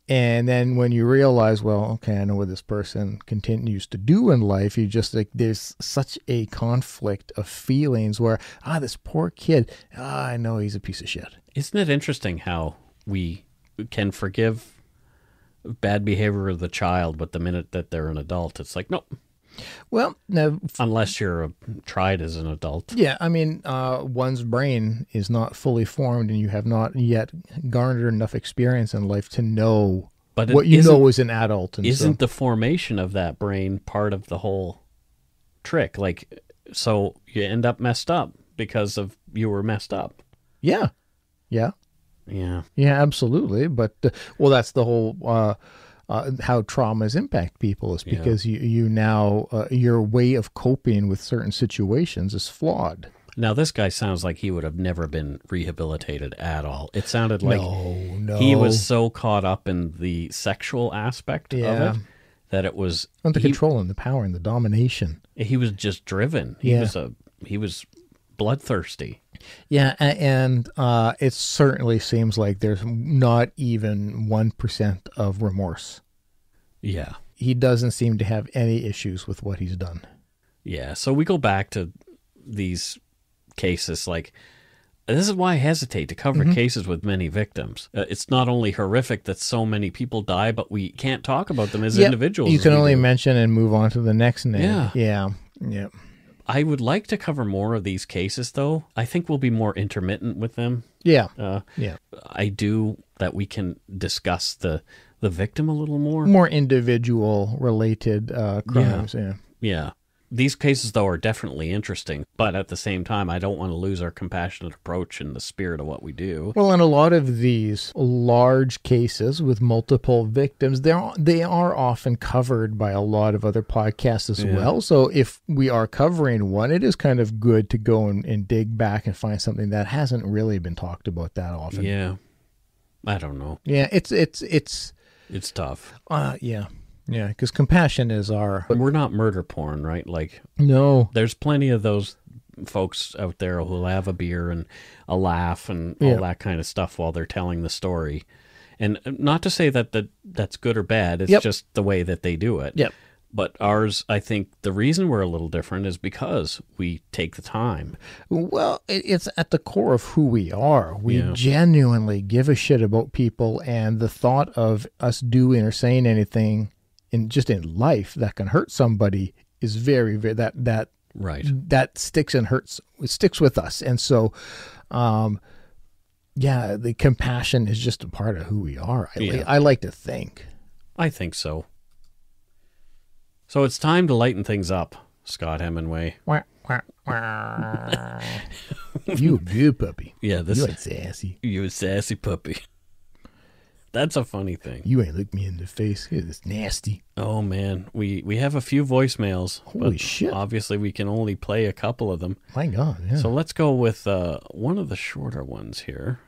And then when you realize, well, okay, I know what this person continues to do in life, you just like, there's such a conflict of feelings where, this poor kid, I know he's a piece of shit. Isn't it interesting how we can forgive bad behavior of the child, but the minute that they're an adult, it's like, nope. Well, no, unless you're tried as an adult. Yeah, I mean, one's brain is not fully formed, and you have not yet garnered enough experience in life to know what you know as an adult. And isn't the formation of that brain part of the whole trick? Like, so you end up messed up because of you were messed up. Yeah. Yeah, absolutely. But that's the whole. How traumas impact people is because you now your way of coping with certain situations is flawed. Now, this guy sounds like he would have never been rehabilitated at all. It sounded like he was so caught up in the sexual aspect of it that it was and the control and the power and the domination. He was just driven. He was bloodthirsty. Yeah, and it certainly seems like there's not even 1% of remorse. Yeah. He doesn't seem to have any issues with what he's done. Yeah, so we go back to these cases. Like, this is why I hesitate to cover cases with many victims. It's not only horrific that so many people die, but we can't talk about them as individuals. You can only mention and move on to the next name. Yeah. Yeah. I would like to cover more of these cases, though. I think we'll be more intermittent with them. Yeah. I do that we can discuss the victim a little more. More individual related crimes. Yeah. These cases, though, are definitely interesting, but at the same time, I don't want to lose our compassionate approach and the spirit of what we do. Well, in a lot of these large cases with multiple victims, they are often covered by a lot of other podcasts as well. So if we are covering one, it is kind of good to go and dig back and find something that hasn't really been talked about that often. Yeah. I don't know. Yeah, it's tough. Yeah, because compassion is our... We're not murder porn, right? Like, no. There's plenty of those folks out there who'll have a beer and a laugh and all that kind of stuff while they're telling the story. And not to say that that's good or bad. It's just the way that they do it. Yep. But ours, I think the reason we're a little different is because we take the time. Well, it's at the core of who we are. We genuinely give a shit about people, and the thought of us doing or saying anything in life that can hurt somebody is very, very, that sticks and hurts. It sticks with us. And so, the compassion is just a part of who we are. I like to think. I think so. So it's time to lighten things up, Scott Hemingway. You a good puppy. Yeah, you ain't sassy. You a sassy puppy. That's a funny thing. You ain't look me in the face. It's nasty. Oh, man. We have a few voicemails. Holy shit. Obviously, we can only play a couple of them. My God, yeah. So let's go with one of the shorter ones here.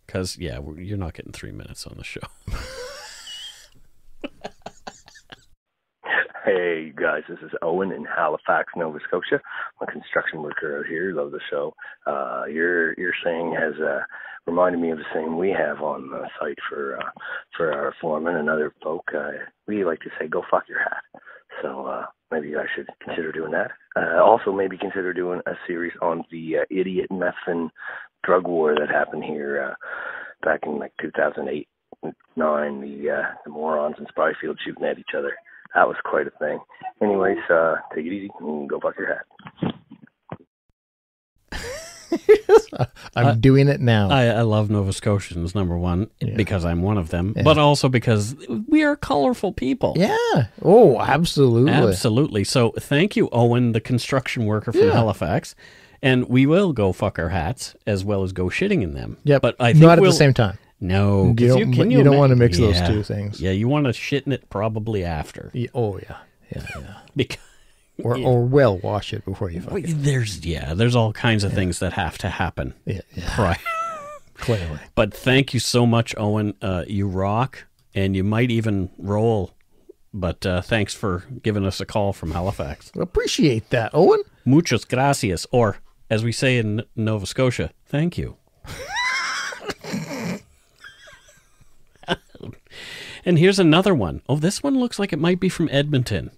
Because, you're not getting 3 minutes on the show. Hey, you guys, this is Owen in Halifax, Nova Scotia. I'm a construction worker out here. Love the show. Your saying has reminded me of the saying we have on the site for our foreman and other folk. We like to say, go fuck your hat. So maybe I should consider doing that. Also, maybe consider doing a series on the idiot meth and drug war that happened here back in 2008, 2009, the morons in Spryfield shooting at each other. That was quite a thing. Anyways, take it easy and go fuck your hat. I'm doing it now. I love Nova Scotians, number one, because I'm one of them, but also because we are colorful people. Yeah. Oh, absolutely. Absolutely. So thank you, Owen, the construction worker from Halifax. And we will go fuck our hats as well as go shitting in them. Yeah, but I think not at the same time. No, you don't want to mix those two things. Yeah, you want to shit in it probably after. Yeah, yeah. Because, or well wash it before you fuck it. There's all kinds of things that have to happen. Yeah. Right. Clearly. But thank you so much, Owen. You rock, and you might even roll. But thanks for giving us a call from Halifax. Appreciate that, Owen. Muchas gracias, or as we say in Nova Scotia, thank you. And here's another one. Oh, this one looks like it might be from Edmonton.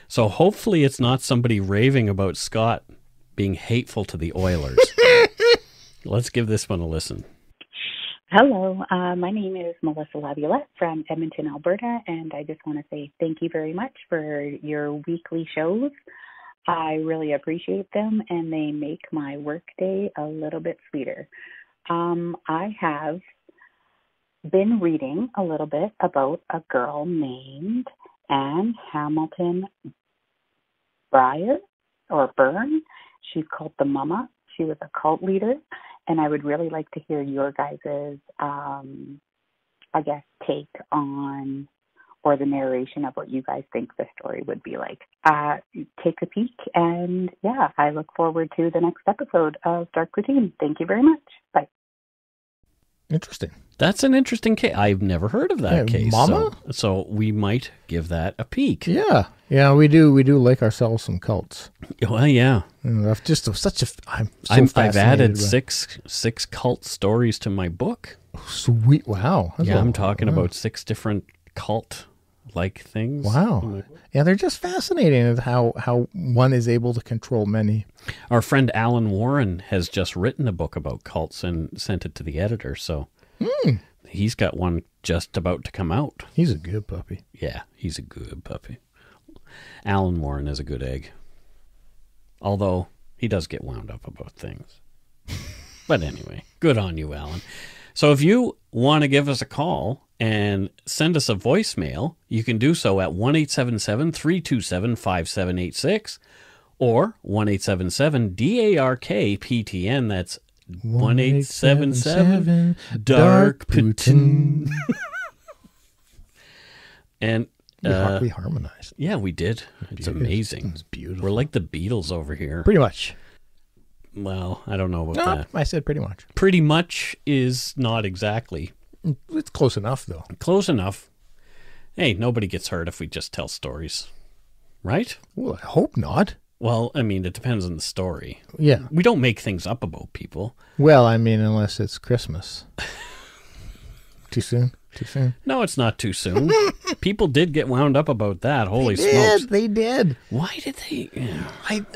So hopefully it's not somebody raving about Scott being hateful to the Oilers. Let's give this one a listen. Hello, my name is Melissa Laviolette from Edmonton, Alberta, and I just want to say thank you very much for your weekly shows. I really appreciate them, and they make my workday a little bit sweeter. I have been reading a little bit about a girl named Anne Hamilton Byrne. She's called the Mama. She was a cult leader, and I would really like to hear your guys' take on or the narration of what you guys think the story would be like. Take a peek, and I look forward to the next episode of Dark Routine. Thank you very much. Bye. Interesting. That's an interesting case. I've never heard of that case. Mama? So we might give that a peek. Yeah. Yeah, we do like ourselves some cults. Well, yeah. I've just I've added six cult stories to my book. Sweet. Wow. I'm talking about 6 different cult-like things. Wow. Yeah, they're just fascinating how one is able to control many. Our friend Alan Warren has just written a book about cults and sent it to the editor, so he's got one just about to come out. He's a good puppy. Yeah, he's a good puppy. Alan Warren is a good egg. Although, he does get wound up about things. But anyway, good on you, Alan. So if you want to give us a call and send us a voicemail, you can do so at 1-877-327-5786 or 1-877-DARK-PTN. That's 1-877 Dark Putin. And we harmonized. Yeah, we did. It's amazing. It's beautiful. We're like the Beatles over here. Pretty much. Well, I don't know about that. I said pretty much. Pretty much is not exactly. It's close enough, though. Close enough. Hey, nobody gets hurt if we just tell stories. Right? Well, I hope not. Well, I mean, it depends on the story. Yeah. We don't make things up about people. Well, I mean, unless it's Christmas. Too soon? Too soon. No, it's not too soon. People did get wound up about that. Holy smokes. They did. Why did they?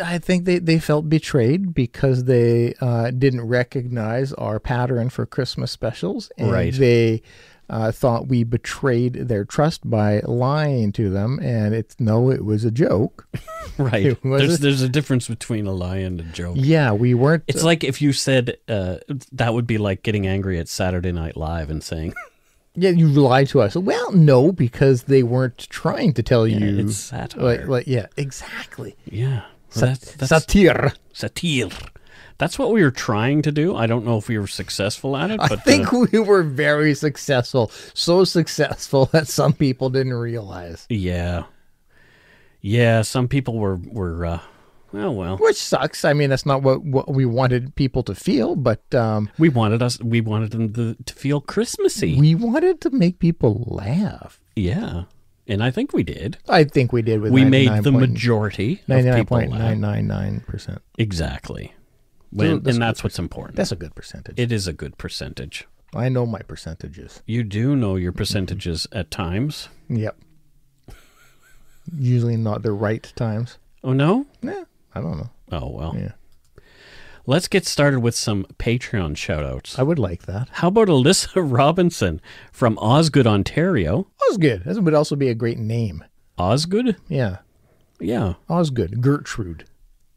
I think they felt betrayed because they didn't recognize our pattern for Christmas specials. And Right. they thought we betrayed their trust by lying to them. And it was a joke. Right. Was There's a difference between a lie and a joke. Yeah, we weren't. It's like if you said, that would be like getting angry at Saturday Night Live and saying, Yeah, you lied to us. Well, no, because they weren't trying to tell you. it's satire. Yeah, exactly. Yeah. Well, that's Satire. satire. That's what we were trying to do. I don't know if we were successful at it, but I think we were very successful. So successful that some people didn't realize. yeah. Yeah, some people were well. Which sucks. I mean, that's not what we wanted people to feel, but We wanted them to feel Christmassy. we wanted to make people laugh. Yeah. And I think we did. I think we did with We made the majority of people laugh. 99.9%. Exactly. So And that's what's important. That's a good percentage. It is a good percentage. I know my percentages. You do know your percentages at times. Yep. Usually not the right times. Oh, no? Yeah, I don't know. Oh, well. Yeah. Let's get started with some Patreon shout-outs. I would like that. How about Alyssa Robinson from Osgood, Ontario? Osgood. That would also be a great name. Osgood? Yeah. Yeah. Osgood. Gertrude.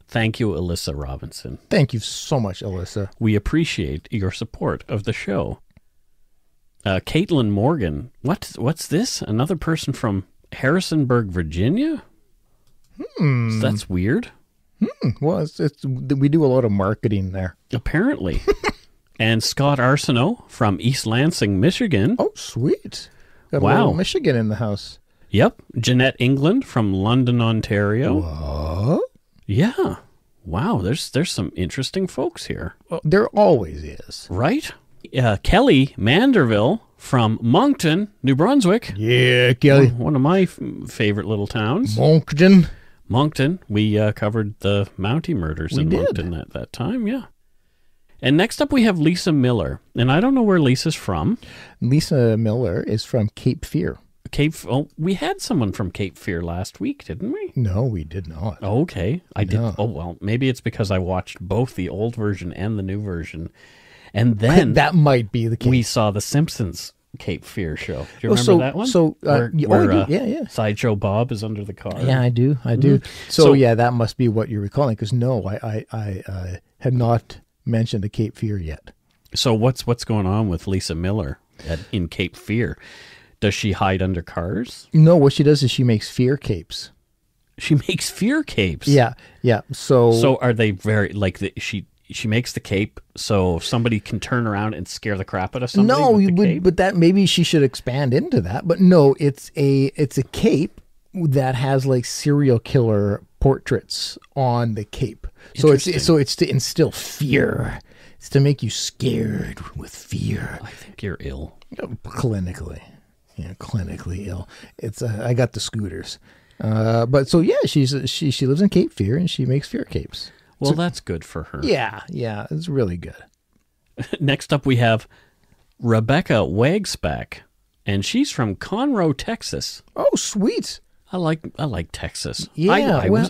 Thank you, Alyssa Robinson. Thank you so much, Alyssa. We appreciate your support of the show. Caitlin Morgan. What's this? Another person from Harrisonburg, Virginia? That's weird. Well, we do a lot of marketing there. Apparently. And Scott Arsenault from East Lansing, Michigan. Oh, sweet. Got a Wow. little Michigan in the house. Yep. Jeanette England from London, Ontario. What? Yeah. Wow, there's some interesting folks here. Well, there always is. Right? Kelly Manderville from Moncton, New Brunswick. Yeah, Kelly. One of my favorite little towns. Moncton. Moncton. We covered the Mountie murders in Moncton at that time, yeah. And next up we have Lisa Miller. And I don't know where Lisa's from. Lisa Miller is from Cape Fear. We had someone from Cape Fear last week, didn't we? No, we did not. Oh, okay. I did. No. Oh, well, maybe it's because I watched both the old version and the new version. And then that might be the case. we saw the Simpsons Cape Fear show. Do you remember that one? So, where I do. Yeah. Sideshow Bob is under the car. Yeah, I do. So, yeah, that must be what you're recalling. Because no, I had not mentioned the Cape Fear yet. So what's going on with Lisa Miller in Cape Fear? Does she hide under cars? No, what she does is she makes fear capes. She makes fear capes. Yeah. So are they very she makes the cape so somebody can turn around and scare the crap out of somebody? no, with the cape? but that maybe she should expand into that. But no, it's a cape that has like serial killer portraits on the cape. So it's to instill fear. It's to make you scared with fear. I think you're ill. Clinically. Yeah, clinically ill. It's I got the scooters, but so yeah, she lives in Cape Fear and she makes fear capes. Well, that's good for her. Yeah, it's really good. Next up, we have Rebecca Wagsback, and she's from Conroe, Texas. Oh, sweet! I like Texas. Yeah,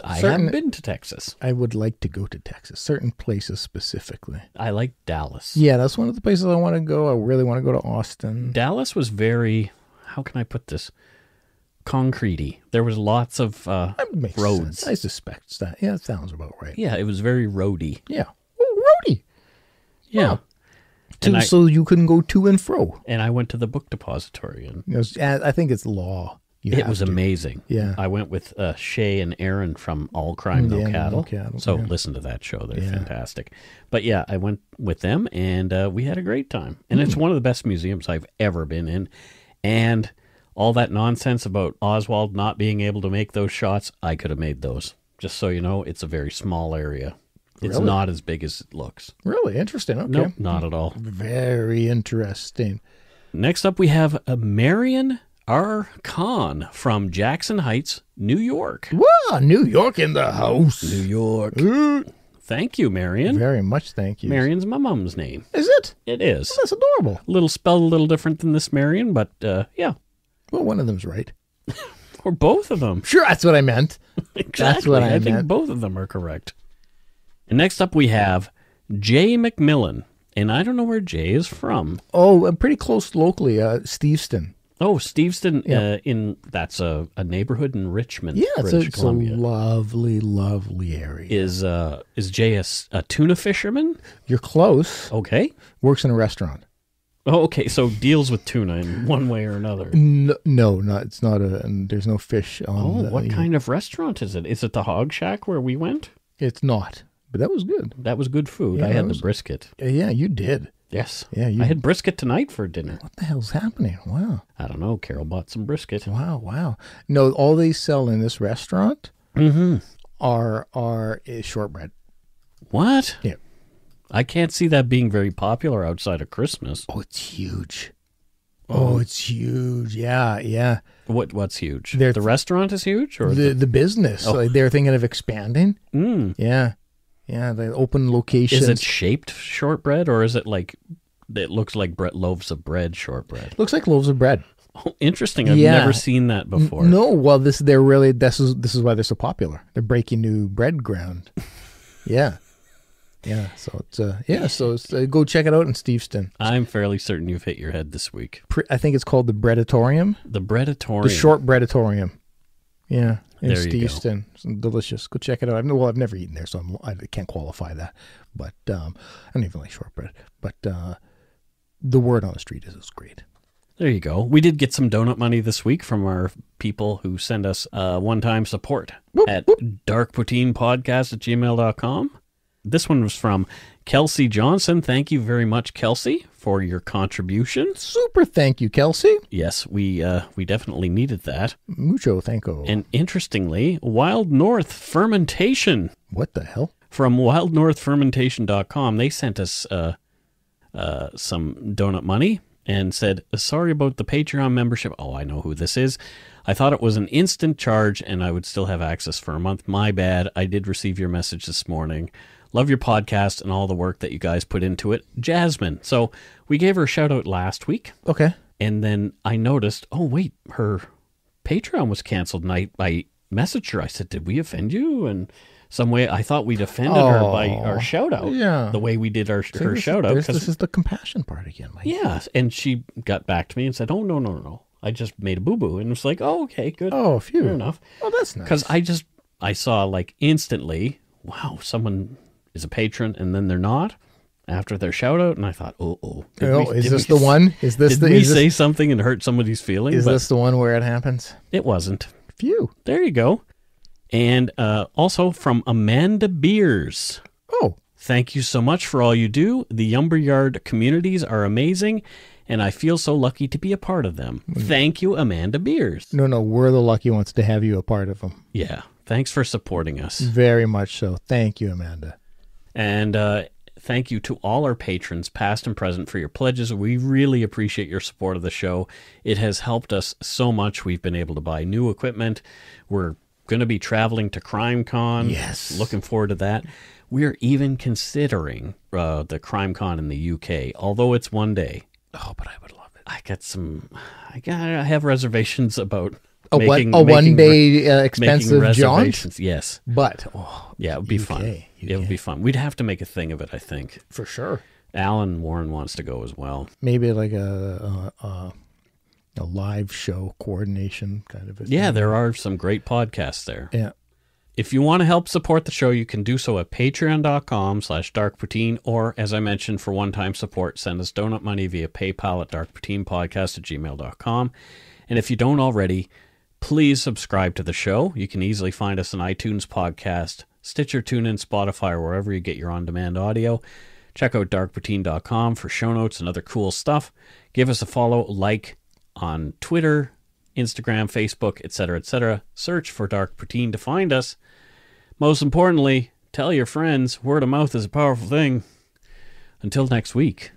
I haven't been to Texas. I would like to go to Texas, certain places specifically. I like Dallas. Yeah, that's one of the places I want to go. I really want to go to Austin. Dallas was very, how can I put this? Concretey. There was lots of roads. Sense. I suspect that. Yeah, it sounds about right. Yeah, it was very roady. Yeah. Oh, roady. Yeah. Wow. So you couldn't go to and fro. And I went to the book depository. And I think it law. It was amazing. Yeah. I went with Shay and Aaron from All Crime, No Cattle. So listen to that show. They're fantastic. But yeah, I went with them and we had a great time. And it's one of the best museums I've ever been in. And all that nonsense about Oswald not being able to make those shots, I could have made those. Just so you know, it's a very small area. It's not as big as it looks. Really? Interesting. Okay. Nope, not at all. Very interesting. Next up, we have Marion R. Khan from Jackson Heights, New York. Wow, New York in the house. New York. Thank you, Marion. Very much thank you. Marion's my mom's name. Is it? It is. Oh, that's adorable. Spelled a little different than this Marion, but yeah. Well, one of them's right. Or both of them. Sure, that's what I meant. Exactly. That's what I meant. think both of them are correct. And next up we have Jay McMillan. And I don't know where Jay is from. Oh, pretty close locally, Steveston. Oh, Steveston, Yeah. That's a neighborhood in Richmond, Yeah, British it's a Columbia. lovely, lovely area. Is Jay a tuna fisherman? You're close. Okay. Works in a restaurant. Oh, okay. So deals with tuna in one way or another. No, it's not there's no fish on. What kind of restaurant is it? Is it the Hog Shack where we went? It's not, but that was good. That was good food. Yeah, I had the brisket. Yeah, you did. Yes. Yeah, I had brisket tonight for dinner. What the hell's happening? Wow. I don't know. Carol bought some brisket. Wow. No, all they sell in this restaurant is shortbread. What? Yeah. I can't see that being very popular outside of Christmas. Oh, it's huge. Oh, it's huge. Yeah. What's huge? The restaurant is huge? Or the business. Oh. Like they're thinking of expanding. Yeah. Yeah, they open locations. Is it shaped shortbread, or is it like it looks like loaves of bread shortbread? Looks like loaves of bread. Oh, interesting. I've never seen that before. No, well, this is why they're so popular. They're breaking new bread ground. Yeah. Yeah, so it's go check it out in Steveston. I'm fairly certain you've hit your head this week. I think it's called the Breadatorium. The Breadatorium. The short Breadatorium. Yeah, in There you go. Steveston. It's delicious. Go check it out. I've never eaten there, so I can't qualify that. But I don't even like shortbread. But the word on the street is it's great. There you go. We did get some donut money this week from our people who send us one-time support at darkpoutinepodcast@gmail.com. This one was from Kelsey Johnson. Thank you very much, Kelsey, for your contribution. Super thank you, Kelsey. Yes, we definitely needed that. Mucho thanko. And interestingly, Wild North Fermentation. What the hell? From wildnorthfermentation.com, they sent us some donut money and said, sorry about the Patreon membership. Oh, I know who this is. I thought it was an instant charge and I would still have access for a month. My bad. I did receive your message this morning. Love your podcast and all the work that you guys put into it. Jasmine. So we gave her a shout out last week. Okay. And then I noticed, oh, wait, her Patreon was canceled. And I messaged her. I said, did we offend you? And some way I thought we'd offended her by our shout out. Yeah. The way we did her shout out. This is the compassion part again. Mike. Yeah. And she got back to me and said, oh, no. I just made a boo-boo. And it was like, oh, okay, good. Oh, phew. Fair enough. Oh, that's nice. Because I saw like instantly, wow, someone is a patron and then they're not after their shout out. And I thought, is this the one? Is this did we say something and hurt somebody's feelings? Is this the one where it happens? It wasn't. Phew. There you go. And also from Amanda Beers. Oh. Thank you so much for all you do. The Lumberyard communities are amazing, and I feel so lucky to be a part of them. Thank you, Amanda Beers. No, we're the lucky ones to have you a part of them. Yeah. Thanks for supporting us. Very much so. Thank you, Amanda. And thank you to all our patrons, past and present, for your pledges. We really appreciate your support of the show. It has helped us so much. We've been able to buy new equipment. We're going to be traveling to CrimeCon. Yes. Looking forward to that. We're even considering the CrimeCon in the UK, although it's one day. Oh, but I would love it. I have reservations about a one-day expensive jaunt? Yes. But, yeah, it would be fun. It would be fun. We'd have to make a thing of it, I think. For sure. Alan Warren wants to go as well. Maybe like a live show coordination kind of a thing. Yeah, there are some great podcasts there. Yeah. If you want to help support the show, you can do so at patreon.com/darkpoutine, or, as I mentioned, for one-time support, send us donut money via PayPal at darkpoutinepodcast@gmail.com. And if you don't already, please subscribe to the show. You can easily find us on iTunes Podcast, Stitcher, TuneIn, Spotify, or wherever you get your on-demand audio. Check out darkpoutine.com for show notes and other cool stuff. Give us a follow, like on Twitter, Instagram, Facebook, etc., etc. Search for Dark Poutine to find us. Most importantly, tell your friends. Word of mouth is a powerful thing. Until next week,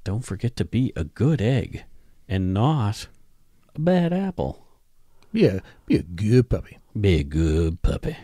don't forget to be a good egg and not a bad apple. Yeah, be a good puppy. Be a good puppy.